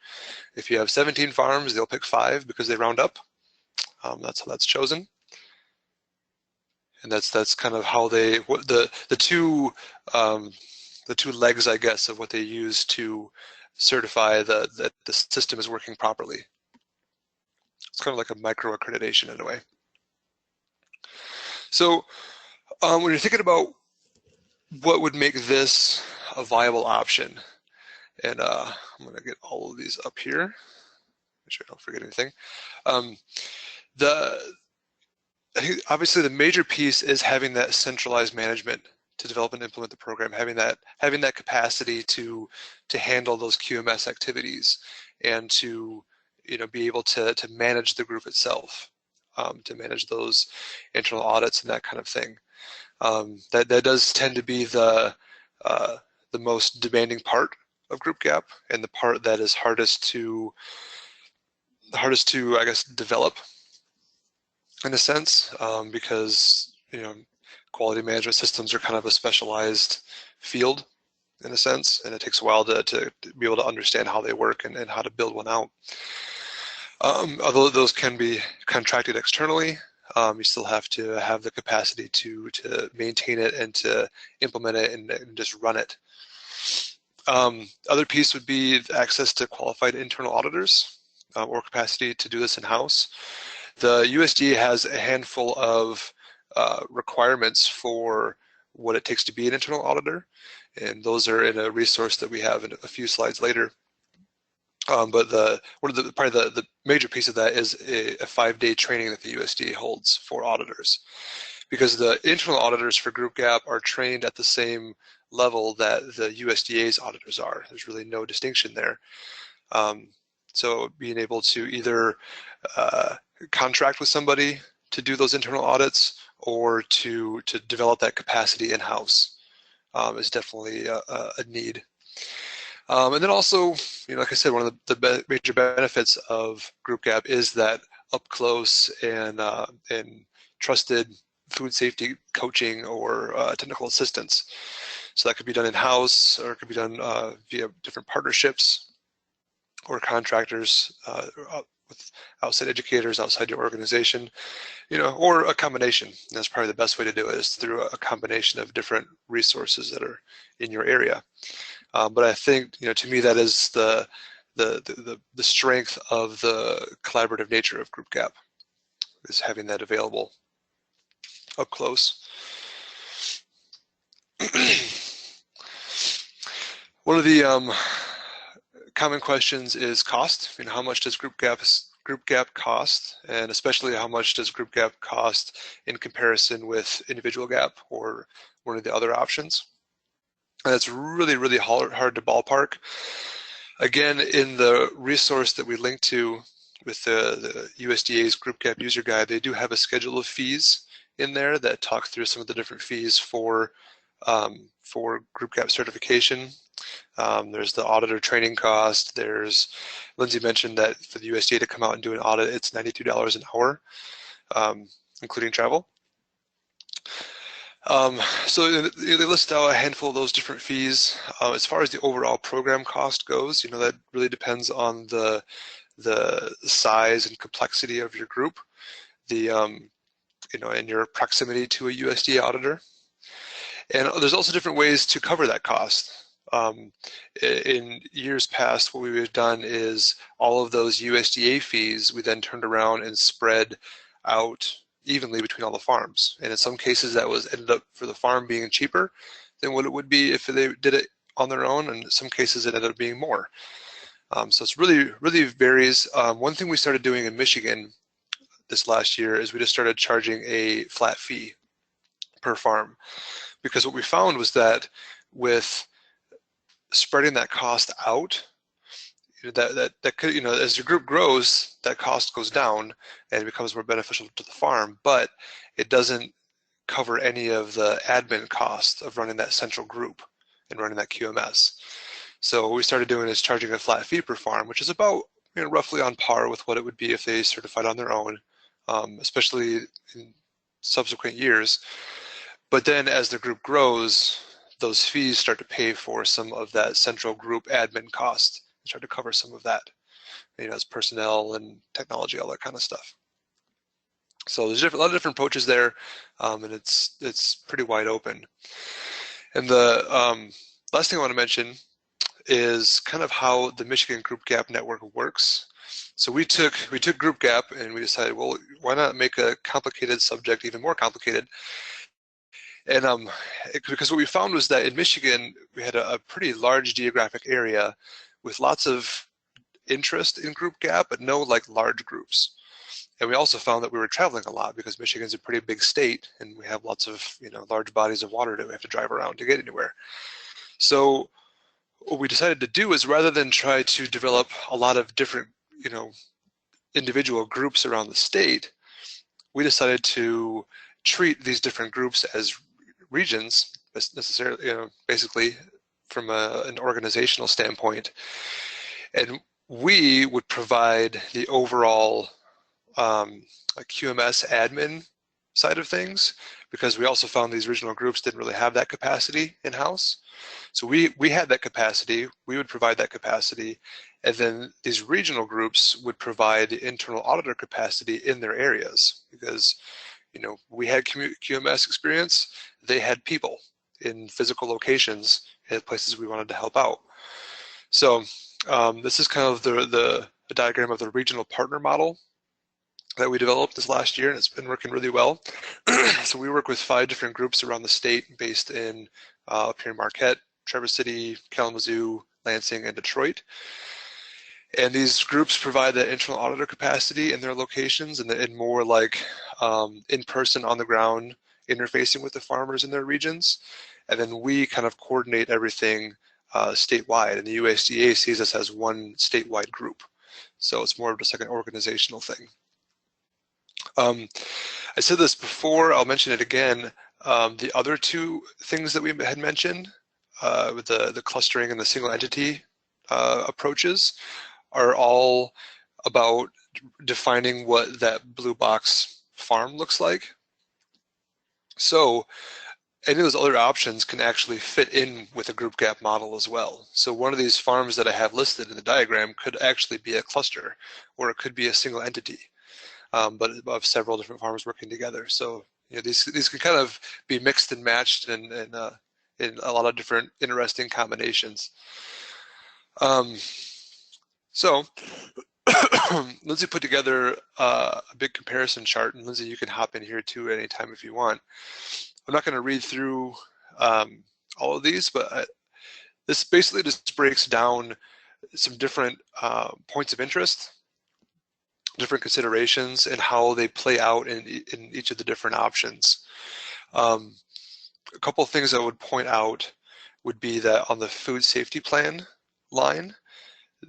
If you have 17 farms, they'll pick 5 because they round up. That's how that's chosen. And that's kind of how they the two legs, I guess, of what they use to certify that the system is working properly. It's kind of like a micro accreditation in a way. So when you're thinking about what would make this a viable option, and I'm going to get all of these up here, make sure I don't forget anything. I think obviously the major piece is having that centralized management to develop and implement the program, having that capacity to handle those QMS activities and to be able to manage the group itself, to manage those internal audits and that kind of thing. That does tend to be the most demanding part of group gap and the part that is hardest to I guess develop in a sense, because quality management systems are kind of a specialized field in a sense, and it takes a while to be able to understand how they work and how to build one out. Although those can be contracted externally, you still have to have the capacity to maintain it and to implement it and just run it. Other piece would be access to qualified internal auditors or capacity to do this in-house. The USDA has a handful of requirements for what it takes to be an internal auditor, and those are in a resource that we have in a few slides later. But probably the major piece of that is a 5-day training that the USDA holds for auditors, because the internal auditors for Group Gap are trained at the same level that the USDA's auditors are. There's really no distinction there. So being able to either contract with somebody to do those internal audits or to develop that capacity in-house is definitely a need. And then also, like I said, one of the major benefits of Group Gap is that up close and trusted food safety coaching or technical assistance. So that could be done in-house, or it could be done via different partnerships or contractors with outside educators outside your organization, or a combination. That's probably the best way to do it, is through a combination of different resources that are in your area. But I think, to me, that is the strength of the collaborative nature of Group Gap, is having that available up close. One of the common questions is cost. How much does Group Gap cost, and especially how much does Group Gap cost in comparison with individual gap or one of the other options? And it's really, really hard to ballpark. Again, in the resource that we link to with the USDA's Group Gap User Guide, they do have a schedule of fees in there that talk through some of the different fees for Group Gap certification. There's the auditor training cost. Lindsay mentioned that for the USDA to come out and do an audit, it's $92 an hour, including travel. So they list out a handful of those different fees. As far as the overall program cost goes, that really depends on the size and complexity of your group, and your proximity to a USDA auditor. And there's also different ways to cover that cost. In years past, what we've done is all of those USDA fees, we then turned around and spread out evenly between all the farms. And in some cases, that ended up for the farm being cheaper than what it would be if they did it on their own. And in some cases, it ended up being more. So it's really, really varies. One thing we started doing in Michigan this last year is we just started charging a flat fee per farm, because what we found was that with spreading that cost out, that could, as your group grows, that cost goes down and it becomes more beneficial to the farm, but it doesn't cover any of the admin costs of running that central group and running that QMS. So what we started doing is charging a flat fee per farm, which is about roughly on par with what it would be if they certified on their own, especially in subsequent years. But then as the group grows, those fees start to pay for some of that central group admin cost, and start to cover some of that, as personnel and technology, all that kind of stuff. So there's a lot of different approaches there, and it's pretty wide open. And the last thing I want to mention is kind of how the Michigan Group Gap network works. So we took Group Gap and we decided, well, why not make a complicated subject even more complicated? And because what we found was that in Michigan, we had a pretty large geographic area with lots of interest in Group Gap, but no large groups. And we also found that we were traveling a lot because Michigan's a pretty big state and we have lots of large bodies of water that we have to drive around to get anywhere. So what we decided to do is, rather than try to develop a lot of different individual groups around the state, we decided to treat these different groups as regions, necessarily, basically from an organizational standpoint. And we would provide the overall QMS admin side of things, because we also found these regional groups didn't really have that capacity in-house. So we had that capacity, we would provide that capacity, and then these regional groups would provide the internal auditor capacity in their areas, because we had QMS experience, they had people in physical locations at places we wanted to help out. So this is kind of the diagram of the regional partner model that we developed this last year, and it's been working really well. So we work with 5 different groups around the state based in up here in Marquette, Traverse City, Kalamazoo, Lansing, and Detroit. And these groups provide that internal auditor capacity in their locations, and more in-person, on-the-ground interfacing with the farmers in their regions. And then we kind of coordinate everything statewide, and the USDA sees us as one statewide group. So it's more of just like an organizational thing. I said this before, I'll mention it again. The other 2 things that we had mentioned, with the clustering and the single entity approaches, are all about defining what that blue box farm looks like. So any of those other options can actually fit in with a Group Gap model as well. So one of these farms that I have listed in the diagram could actually be a cluster, or it could be a single entity, but of several different farms working together. So these can kind of be mixed and matched and in a lot of different interesting combinations. So Lindsay put together a big comparison chart, and Lindsay, you can hop in here too at any time if you want. I'm not going to read through all of these, but this basically just breaks down some different points of interest, different considerations, and how they play out in each of the different options. A couple of things I would point out would be that on the food safety plan line,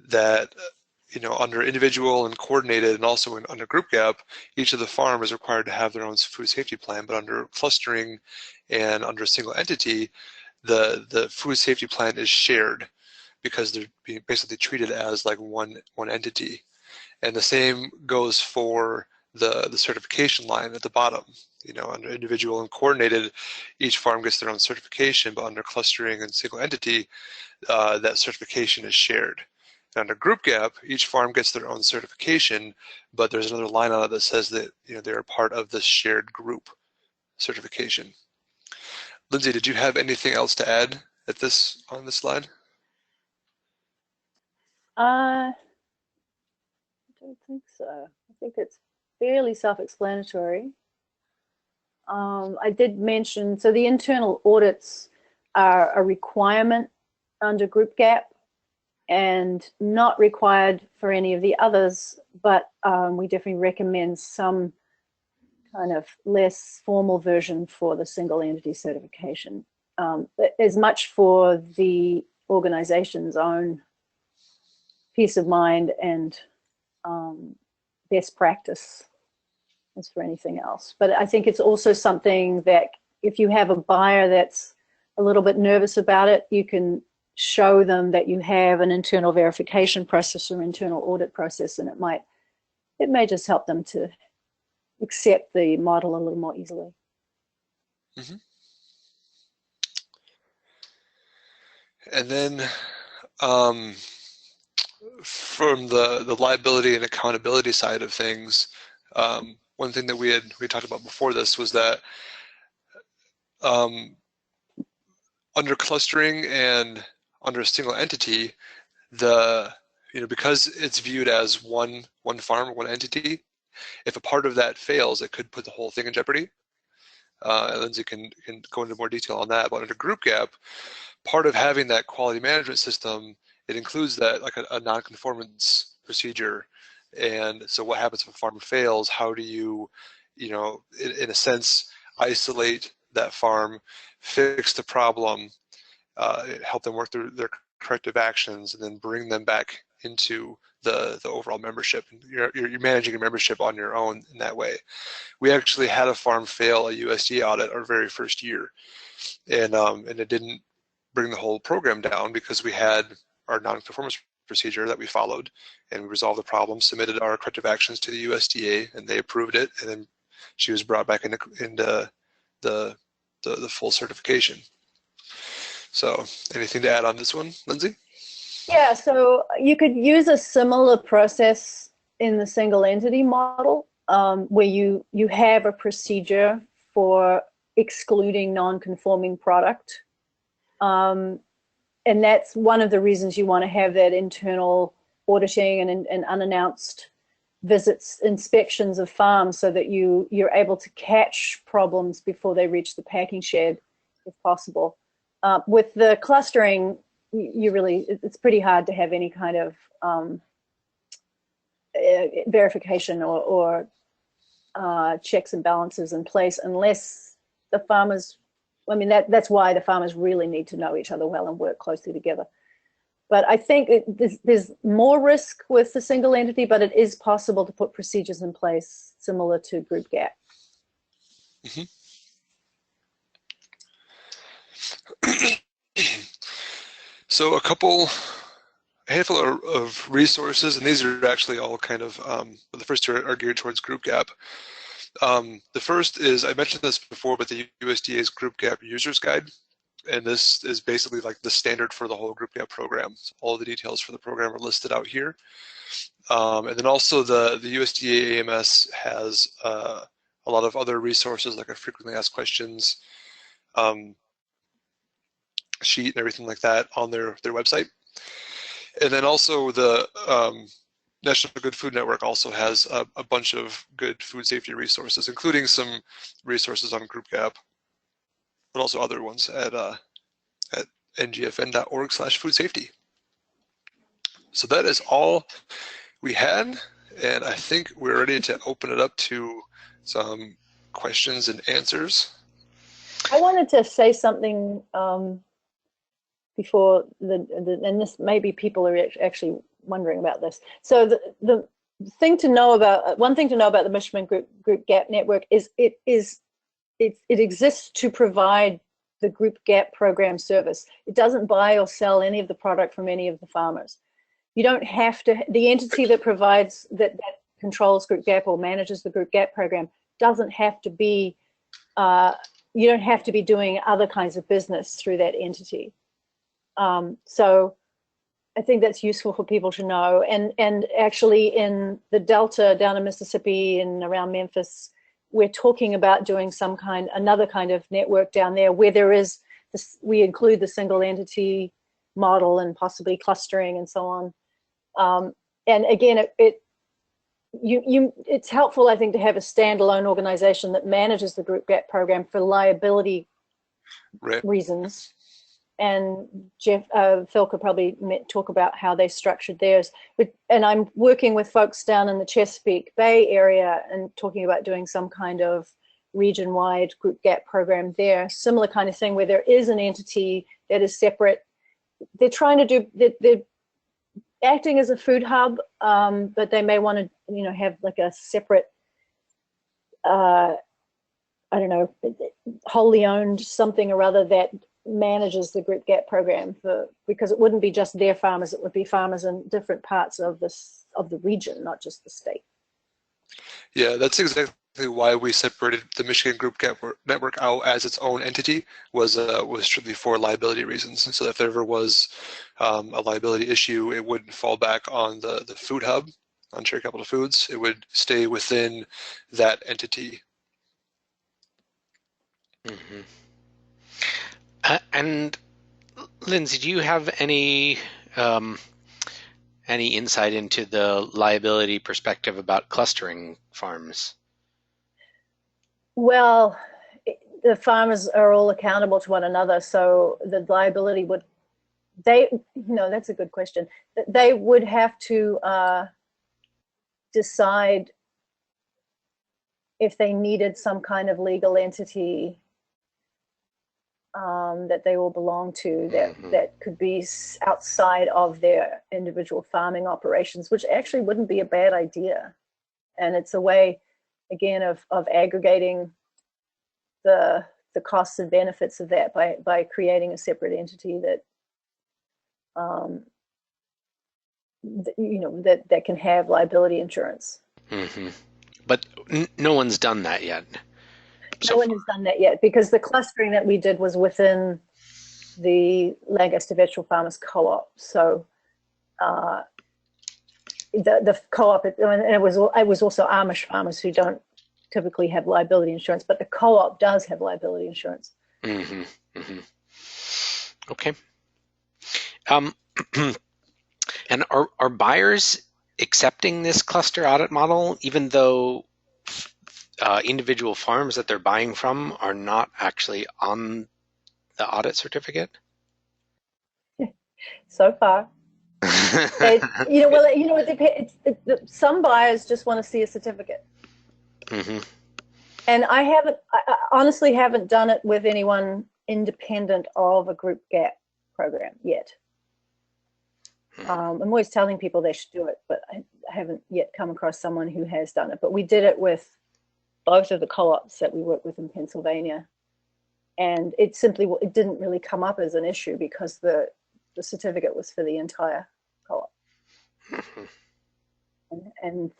that under individual and coordinated, and also under group gap, each of the farm is required to have their own food safety plan. But under clustering and under a single entity, the food safety plan is shared because they're being basically treated as like one entity. And the same goes for the certification line at the bottom. Under individual and coordinated, each farm gets their own certification, but under clustering and single entity, that certification is shared. And under group gap, each farm gets their own certification, but there's another line on it that says that they're a part of the shared group certification. Lindsay, did you have anything else to add on this slide? I don't think so. I think it's fairly self-explanatory. I did mention, so the internal audits are a requirement under group gap and not required for any of the others, but we definitely recommend some kind of less formal version for the single entity certification. As much for the organization's own peace of mind and best practice as for anything else. But I think it's also something that if you have a buyer that's a little bit nervous about it, you can show them that you have an internal verification process or internal audit process, and it may just help them to accept the model a little more easily. Mm-hmm. And then from the liability and accountability side of things, one thing that we talked about before this was that under clustering and under a single entity, because it's viewed as one farm, one entity, if a part of that fails, it could put the whole thing in jeopardy. Lindsay can go into more detail on that. But under group gap, part of having that quality management system, it includes that like a non-conformance procedure. And so what happens if a farm fails? How do you, in a sense, isolate that farm, fix the problem, help them work through their corrective actions, and then bring them back into the overall membership. You're managing your membership on your own in that way. We actually had a farm fail a USDA audit our very first year, and it didn't bring the whole program down because we had our non-conformance procedure that we followed, and we resolved the problem, submitted our corrective actions to the USDA, and they approved it, and then she was brought back into the full certification. So anything to add on this one, Lindsay? Yeah, so you could use a similar process in the single entity model where you have a procedure for excluding non-conforming product. And that's one of the reasons you want to have that internal auditing and unannounced visits, inspections of farms, so that you're able to catch problems before they reach the packing shed, if possible. With the clustering, it's pretty hard to have any kind of verification or checks and balances in place unless the farmers, that's why the farmers really need to know each other well and work closely together. But I think there's more risk with the single entity, but it is possible to put procedures in place similar to group gap. Mm-hmm. So a handful of resources, and these are actually all kind of, the first two are geared towards group gap. The first is, I mentioned this before, but the USDA's Group Gap Users Guide. And this is basically like the standard for the whole Group Gap program. So all the details for the program are listed out here. And then also the USDA AMS has a lot of other resources, like a frequently asked questions sheet and everything like that on their website. And then also the National Good Food Network also has a bunch of good food safety resources, including some resources on Group Gap, but also other ones at ngfn.org/food safety. So that is all we had, and I think we're ready to open it up to some questions and answers. I wanted to say something before and this maybe people are actually wondering about this. So the thing to know about one thing to know about the Michigan Group Gap Network is it exists to provide the Group Gap program service. It doesn't buy or sell any of the product from any of the farmers. You don't have to. The entity that provides that controls Group Gap or manages the Group Gap program doesn't have to be. You don't have to be doing other kinds of business through that entity. So I think that's useful for people to know. And actually in the Delta down in Mississippi and around Memphis, we're talking about doing another kind of network down there where there is this, we include the single entity model and possibly clustering and so on. And again, it's helpful, I think, to have a standalone organization that manages the Group Gap program for liability reasons. And Phil could probably talk about how they structured theirs. And I'm working with folks down in the Chesapeake Bay area and talking about doing some kind of region-wide Group Gap program there. Similar kind of thing where there is an entity that is separate. They're trying to do, they're acting as a food hub, but they may want to, have like a separate, I don't know, wholly owned something or other that manages the Group Gap program because it wouldn't be just their farmers, it would be farmers in different parts of the region, not just the state. Yeah, that's exactly why we separated the Michigan Group Gap Network out as its own entity, was strictly for liability reasons. And so if there ever was a liability issue, it wouldn't fall back on the food hub, on Cherry Capital Foods. It would stay within that entity. Mm-hmm. And Lindsay, do you have any insight into the liability perspective about clustering farms? Well, the farmers are all accountable to one another, so the liability would, that's a good question. They would have to decide if they needed some kind of legal entity that they all belong to that could be outside of their individual farming operations, which actually wouldn't be a bad idea. And it's a way, again, of aggregating the costs and benefits of that by creating a separate entity that that can have liability insurance. Mm-hmm. But no one's done that yet. No one has done that yet because the clustering that we did was within the Lancaster Vegetable Farmers Co-op. So the co-op, and it was also Amish farmers who don't typically have liability insurance, but the co-op does have liability insurance. Mm-hmm. Mm-hmm. Okay. And are buyers accepting this cluster audit model, even though individual farms that they're buying from are not actually on the audit certificate? So far. Some buyers just want to see a certificate. Mm-hmm. And I honestly haven't done it with anyone independent of a Group Gap program yet. I'm always telling people they should do it, but I haven't yet come across someone who has done it. But we did it with both of the co-ops that we work with in Pennsylvania. And it didn't really come up as an issue because the certificate was for the entire co-op. Mm-hmm. And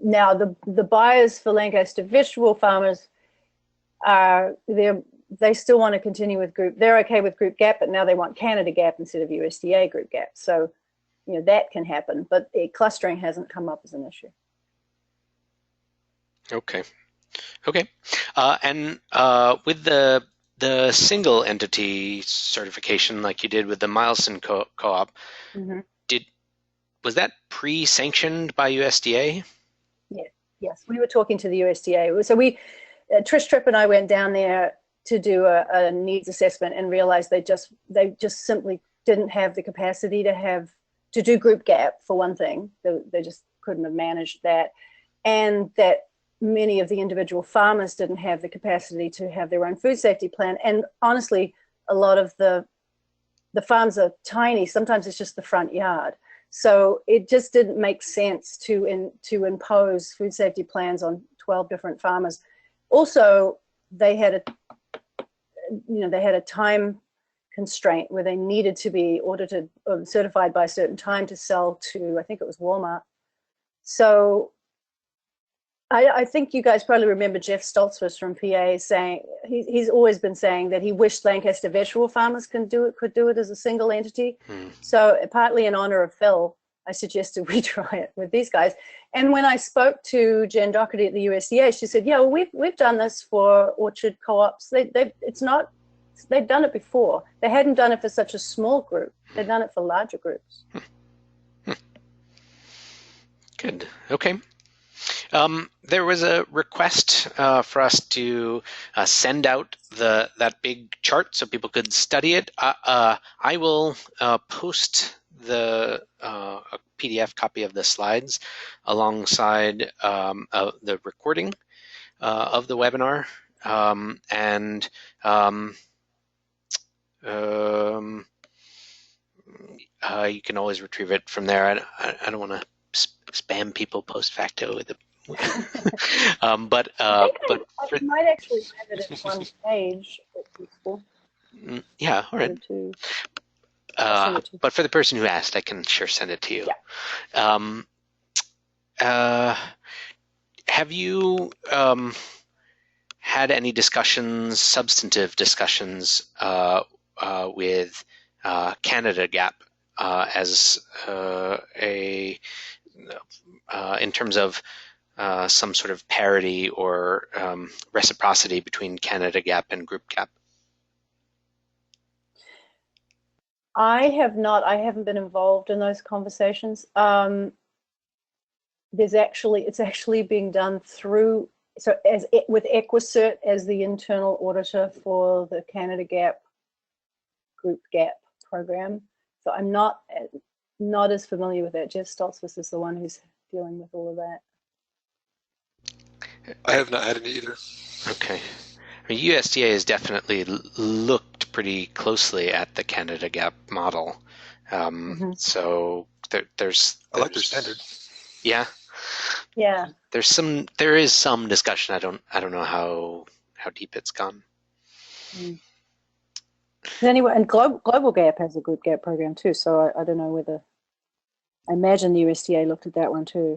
now the buyers for Lancaster Vegetable Farmers they still want to continue with they're okay with Group Gap, but now they want Canada Gap instead of USDA Group Gap. So, that can happen, but clustering hasn't come up as an issue. Okay. And with the the single entity certification, like you did with the Milestone Co-op, Mm-hmm. was that pre-sanctioned by USDA? Yes, we were talking to the USDA. So Trish Tripp and I went down there to do a needs assessment and realized they just simply didn't have the capacity to do group gap, for one thing. They just couldn't have managed that, and that many of the individual farmers didn't have the capacity to have their own food safety plan. And honestly, a lot of the farms are tiny. Sometimes it's just the front yard. So it just didn't make sense to impose food safety plans on 12 different farmers. Also, they had a time constraint where they needed to be audited or certified by a certain time to sell to, I think it was Walmart. So I think you guys probably remember Jeff Stoltzfus from PA saying, he's always been saying that he wished Lancaster vegetable farmers could do it as a single entity. So partly in honor of Phil, I suggested we try it with these guys. And when I spoke to Jen Doherty at the USDA, she said, yeah, well, we've done this for orchard co-ops. They've done it before. They hadn't done it for such a small group. They've done it for larger groups. Good. Okay. There was a request for us to send out that big chart so people could study it. I will post a PDF copy of the slides alongside the recording of the webinar, and you can always retrieve it from there. I don't want to spam people post facto with the I might actually have it in one page. Yeah, all right. But for the person who asked, I can sure send it to you. Yeah. Have you had any substantive discussions with Canada Gap as in terms of some sort of parity or reciprocity between Canada Gap and Group Gap? I have not. I haven't been involved in those conversations. It's actually being done through, with Equicert as the internal auditor for the Canada Gap Group Gap program. So I'm not as familiar with that. Jeff Stoltzfus is the one who's dealing with all of that. I have not had any either. Okay. I mean, USDA has definitely looked pretty closely at the Canada Gap model. So there's I like their standard. Yeah. Yeah. There is some discussion. I don't know how deep it's gone. Anyway, and Global Gap has a Group Gap program too. So I don't know whether. I imagine the USDA looked at that one too.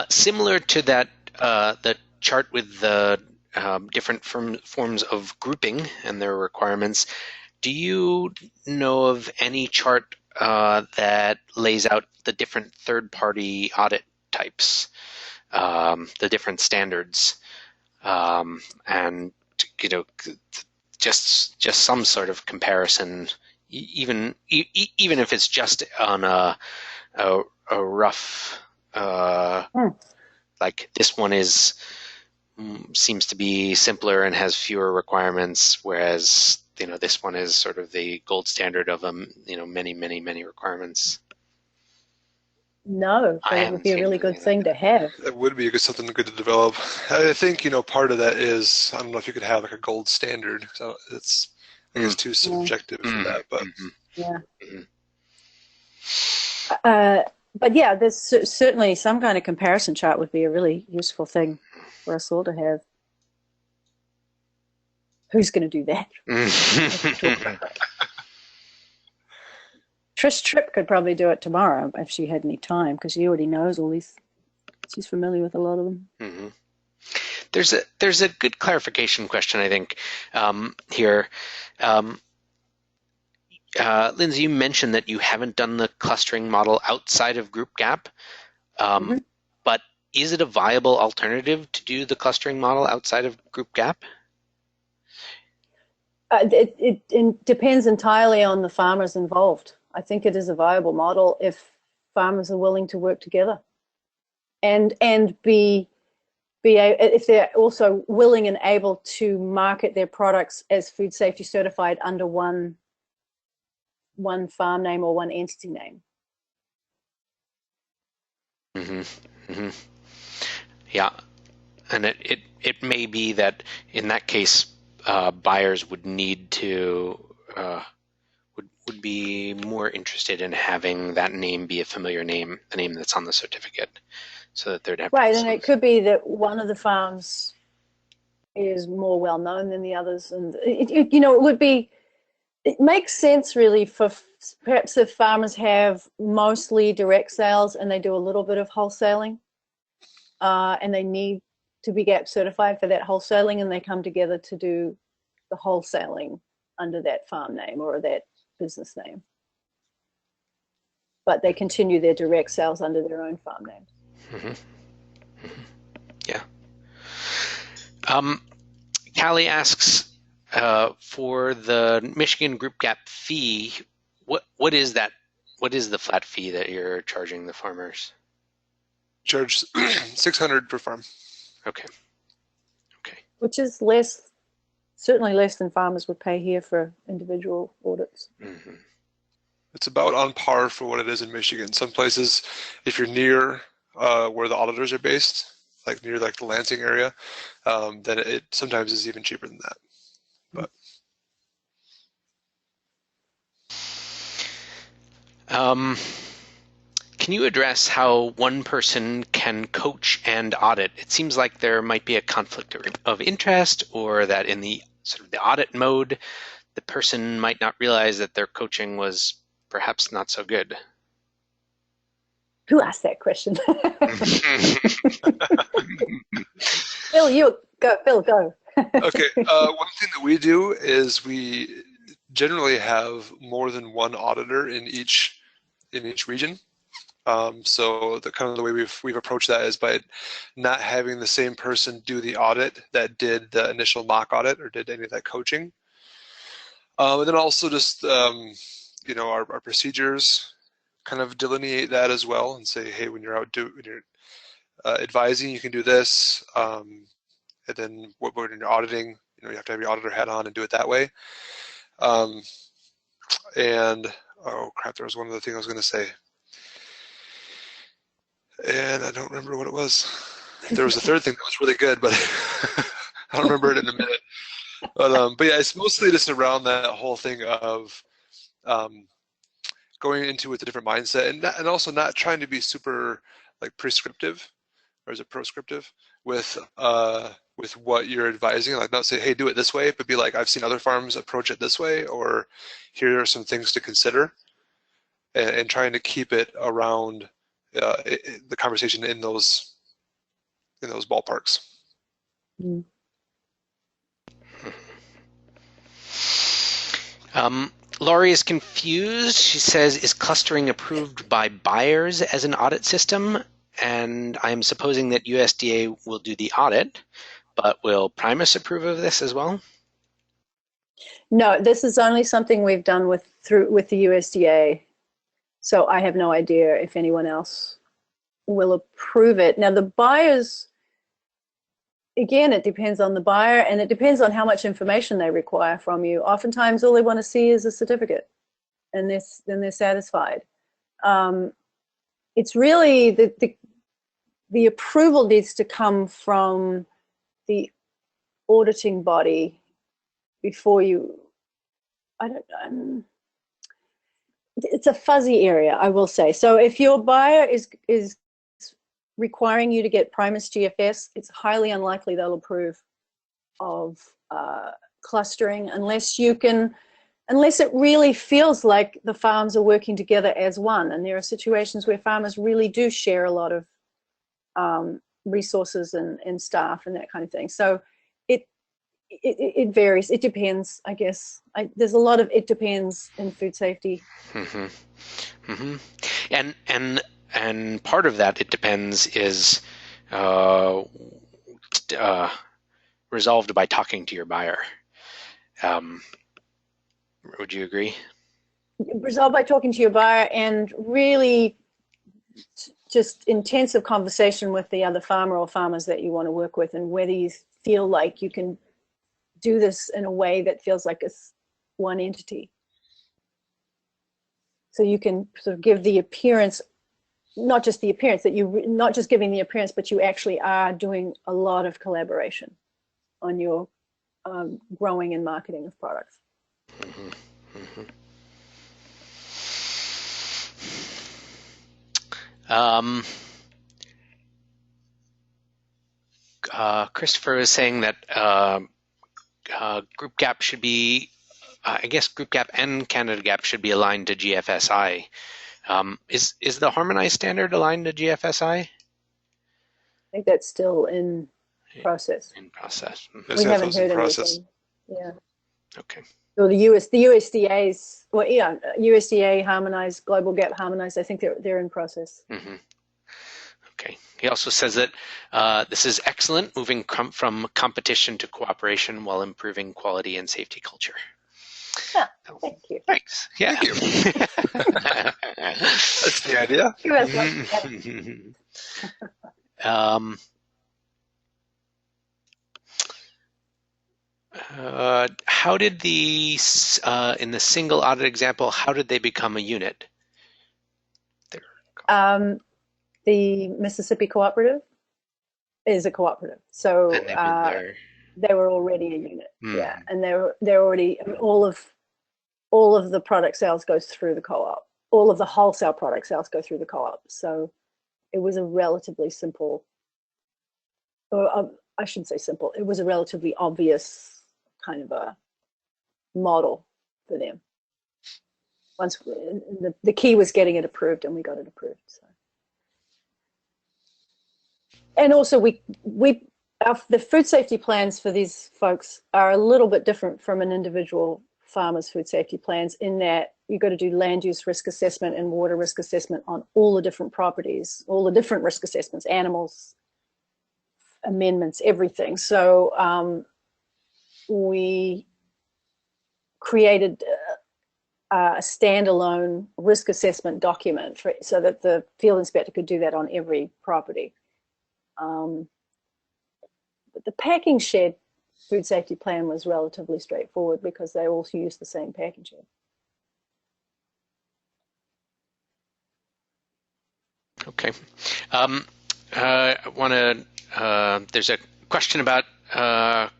Similar to that, the chart with the different forms of grouping and their requirements, do you know of any chart that lays out the different third-party audit types, the different standards, and just some sort of comparison, even if it's just on a rough. Like this one seems to be simpler and has fewer requirements, whereas this one is sort of the gold standard of many requirements. No, but it would be a really good thing to have. It would be something good to develop. I think part of that is, I don't know if you could have like a gold standard. So it's too subjective for that, but but yeah, there's certainly some kind of comparison chart would be a really useful thing for us all to have. Who's going to do that? Trish Tripp could probably do it tomorrow if she had any time, because she already knows all these. She's familiar with a lot of them. There's a good clarification question, I think, here. Lindsay, you mentioned that you haven't done the clustering model outside of Group Gap, but is it a viable alternative to do the clustering model outside of Group Gap? It depends entirely on the farmers involved. I think it is a viable model if farmers are willing to work together and if they're also willing and able to market their products as food safety certified under one farm name or one entity name. Mm-hmm. Mm-hmm. Yeah, and it may be that in that case, buyers would need to would be more interested in having that name be a familiar name, the name that's on the certificate, so that they'd have right. And it could be that one of the farms is more well known than the others, and it makes sense really for perhaps if farmers have mostly direct sales and they do a little bit of wholesaling, and they need to be GAP certified for that wholesaling, and they come together to do the wholesaling under that farm name or that business name. But they continue their direct sales under their own farm name. Mm-hmm. Mm-hmm. Yeah. Callie asks, for the Michigan Group Gap fee, what is that? What is the flat fee that you're charging the farmers? Charge $600 per farm. Okay. Okay. Which is certainly less than farmers would pay here for individual audits. Mm-hmm. It's about on par for what it is in Michigan. Some places, if you're near where the auditors are based, like near like the Lansing area, then it sometimes is even cheaper than that. But can you address how one person can coach and audit? It seems like there might be a conflict of interest, or that in the sort of the audit mode, the person might not realize that their coaching was perhaps not so good. Who asked that question? Phil, go. okay, one thing that we do is we generally have more than one auditor in each region. So the way we've approached that is by not having the same person do the audit that did the initial mock audit or did any of that coaching. And then also just our procedures kind of delineate that as well and say, hey, when you're advising, you can do this, and then when you're auditing, you have to have your auditor hat on and do it that way. And oh crap, there was one other thing I was going to say. And I don't remember what it was. There was a third thing that was really good, but I don't remember it in a minute. But yeah, it's mostly just around that whole thing of going into it with a different mindset, and also not trying to be super like prescriptive, or is it proscriptive with what you're advising. Like not say, hey, do it this way, but be like, I've seen other farms approach it this way, or here are some things to consider, and trying to keep it around the conversation in those ballparks. Mm. Laurie is confused. She says, is clustering approved by buyers as an audit system? And I'm supposing that USDA will do the audit, but will Primus approve of this as well? No, this is only something we've done with the USDA. So I have no idea if anyone else will approve it. Now the buyers, again, it depends on the buyer, and it depends on how much information they require from you. Oftentimes all they want to see is a certificate, and then they're satisfied. It's really the approval needs to come from the auditing body before you, it's a fuzzy area, I will say. So if your buyer is requiring you to get Primus GFS, it's highly unlikely they'll approve of clustering unless it really feels like the farms are working together as one. And there are situations where farmers really do share a lot of resources and staff and that kind of thing. So it varies. It depends, I guess. There's a lot of it depends in food safety. Mm-hmm. Mm-hmm. And part of that it depends is uh, resolved by talking to your buyer. Would you agree? Resolved by talking to your buyer and really just intensive conversation with the other farmer or farmers that you want to work with, and whether you feel like you can do this in a way that feels like it's one entity. So you can sort of give the appearance, not just the appearance, that you not just giving the appearance, but you actually are doing a lot of collaboration on your growing and marketing of products. Mm-hmm. Christopher is saying that Group Gap should be, I guess Group Gap and Canada Gap should be aligned to GFSI. Is the harmonized standard aligned to GFSI? I think that's still in process. In process. We haven't heard anything. Yeah. Okay. So the USDA's, well, yeah, USDA harmonized, Global Gap harmonized. I think they're in process. Mm-hmm. Okay. He also says that this is excellent, moving from competition to cooperation while improving quality and safety culture. Yeah, thank you. Thanks. Yeah. Thank you. That's the idea. How did the in the single audit example, how did they become a unit? The Mississippi Cooperative is a cooperative, so they were already a unit. Yeah, and they're already, I mean, all of the product sales goes through the co-op. All of the wholesale product sales go through the co-op. So it was a relatively simple, or I shouldn't say simple, it was a relatively obvious kind of a model for them. Once the key was getting it approved, and we got it approved. So. And also the food safety plans for these folks are a little bit different from an individual farmer's food safety plans, in that you've got to do land use risk assessment and water risk assessment on all the different properties, all the different risk assessments, animals, amendments, everything. So we created a standalone risk assessment document so that the field inspector could do that on every property. But the packing shed food safety plan was relatively straightforward because they also use the same packing shed. Okay. I want to, there's a question about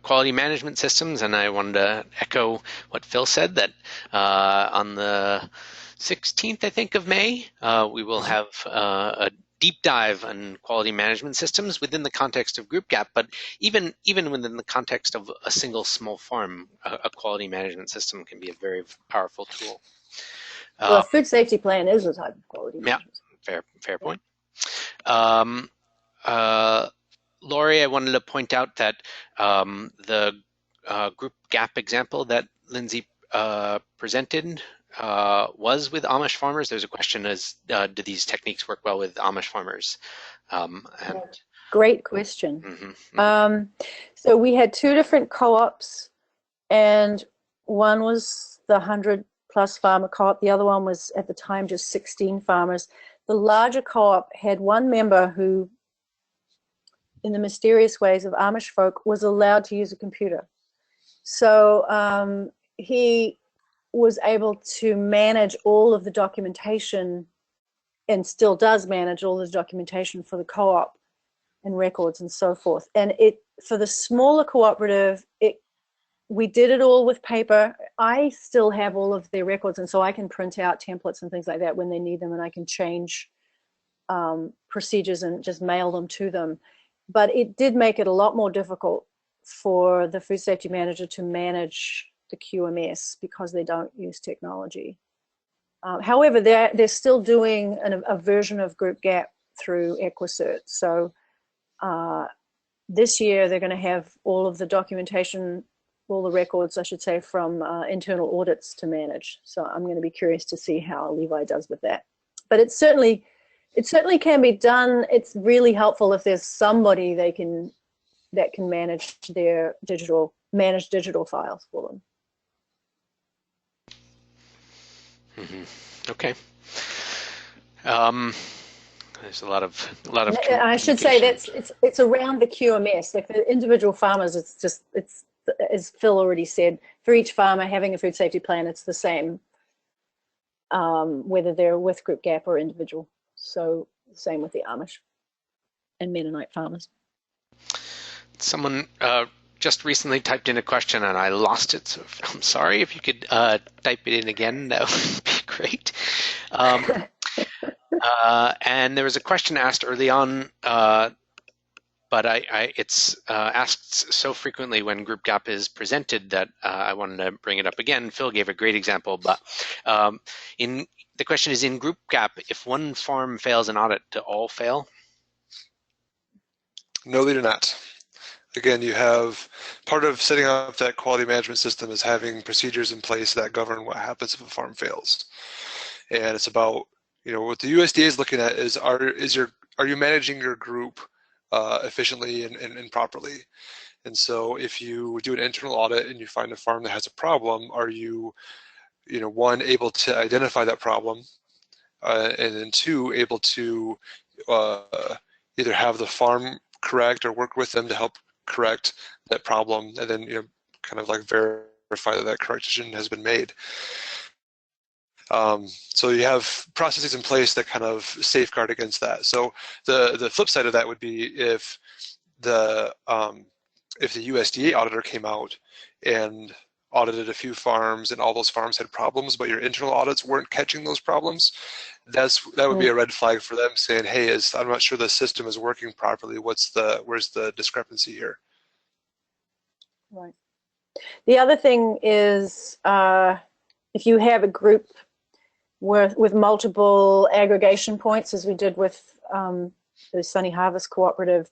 quality management systems, and I wanted to echo what Phil said, that on the 16th, I think, of May, we will have a deep dive on quality management systems within the context of Group Gap, but even within the context of a single small farm, a quality management system can be a very powerful tool. Well, a food safety plan is a type of quality management. Yeah, fair point. Laurie, I wanted to point out that the Group Gap example that Lindsay presented was with Amish farmers. There's a question as, do these techniques work well with Amish farmers? Great question. So we had two different co-ops, and one was the 100+ farmer co-op. The other one was, at the time, just 16 farmers. The larger co-op had one member who, in the mysterious ways of Amish folk, was allowed to use a computer. So he was able to manage all of the documentation, and still does manage all the documentation for the co-op and records and so forth. And for the smaller cooperative, we did it all with paper. I still have all of their records, and so I can print out templates and things like that when they need them, and I can change procedures and just mail them to them. But it did make it a lot more difficult for the food safety manager to manage the QMS because they don't use technology. However, they're still doing a version of Group Gap through Equicert. So this year they're going to have all of the documentation, all the records, I should say, from internal audits to manage. So I'm going to be curious to see how Levi does with that. But it's certainly It certainly can be done. It's really helpful if there's somebody that can manage digital files for them. Okay. There's a lot of I should say that's it's around the QMS. Like the individual farmers, it's as Phil already said, for each farmer having a food safety plan, it's the same, whether they're with Group GAP or individual. So same with the Amish and Mennonite farmers. Someone just recently typed in a question and I lost it, so I'm sorry. If you could type it in again, that would be great. And there was a question asked early on, but it's asked so frequently when Group GAP is presented that I wanted to bring it up again. Phil gave a great example, but the question is, in Group GAP, if one farm fails an audit, do all fail? No, they do not. Again, you have part of setting up that quality management system is having procedures in place that govern what happens if a farm fails. And it's about, what the USDA is looking at is, are you managing your group efficiently and properly? And so if you do an internal audit and you find a farm that has a problem, are you, one, able to identify that problem, and then two, able to either have the farm correct or work with them to help correct that problem, and then kind of like verify that correction has been made. So you have processes in place that kind of safeguard against that. So the flip side of that would be if the USDA auditor came out and audited a few farms and all those farms had problems, but your internal audits weren't catching those problems, that would be a red flag for them, saying, hey, I'm not sure the system is working properly. Where's the discrepancy here? Right. The other thing is if you have a group with multiple aggregation points, as we did with the Sunny Harvest Cooperative,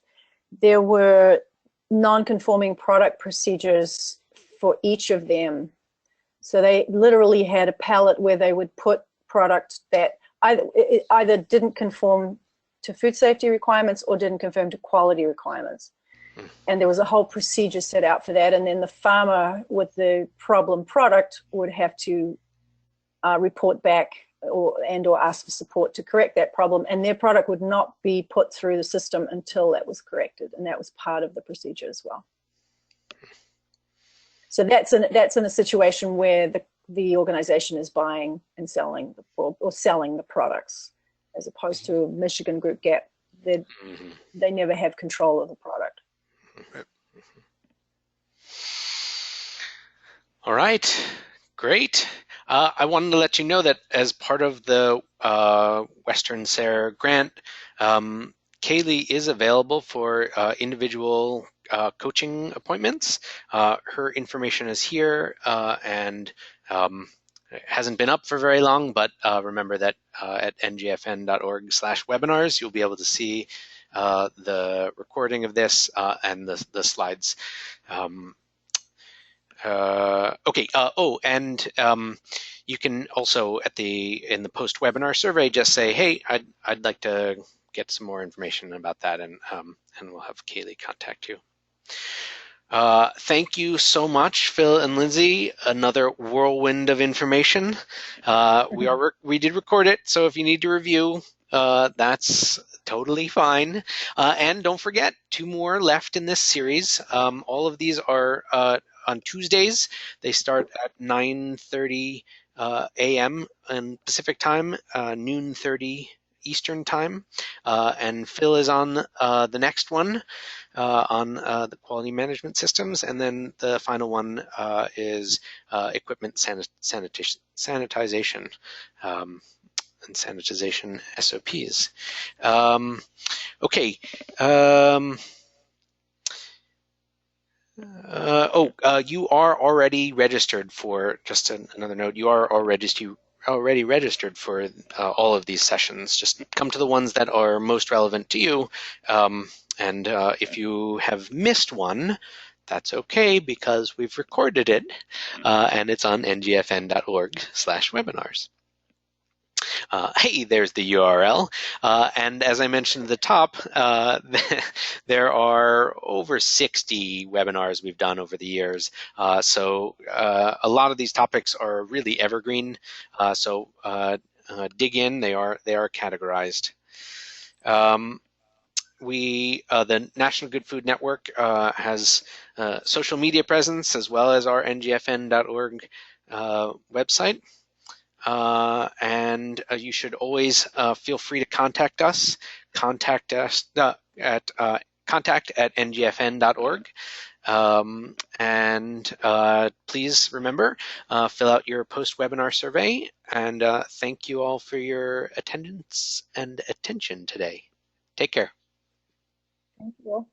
there were non-conforming product procedures for each of them. So they literally had a pallet where they would put product that either didn't conform to food safety requirements or didn't conform to quality requirements. And there was a whole procedure set out for that. And then the farmer with the problem product would have to report back or ask for support to correct that problem. And their product would not be put through the system until that was corrected. And that was part of the procedure as well. So that's in a situation where the organization is buying and selling or selling the products, as opposed to Michigan Group GAP. They never have control of the product. All right, great. I wanted to let you know that as part of the Western SARE grant, Kaylee is available for individual coaching appointments. Her information is here and it hasn't been up for very long, but remember that at ngfn.org/webinars, you'll be able to see the recording of this and the slides. Okay. You can also in the post-webinar survey just say, hey, I'd like to get some more information about that, and we'll have Kaylee contact you. Thank you so much, Phil and Lindsay. Another whirlwind of information. We did record it, so if you need to review, that's totally fine. And don't forget, 2 more left in this series. All of these are on Tuesdays. They start at 9:30 a.m. in Pacific time, noon 30 Eastern time. And Phil is on the next one on the quality management systems. And then the final one is equipment sanitization and sanitization SOPs. Okay. You are already registered for, just another note, you are already registered for all of these sessions. Just come to the ones that are most relevant to you. And if you have missed one, that's okay, because we've recorded it and it's on ngfn.org/webinars. Hey, there's the URL. And as I mentioned at the top, there are over 60 webinars we've done over the years. So a lot of these topics are really evergreen. So dig in. They are categorized. The National Good Food Network has social media presence as well as our ngfn.org website. And you should always feel free to contact us. Contact us at contact@ngfn.org. And please remember, fill out your post-webinar survey. And thank you all for your attendance and attention today. Take care. Thank you.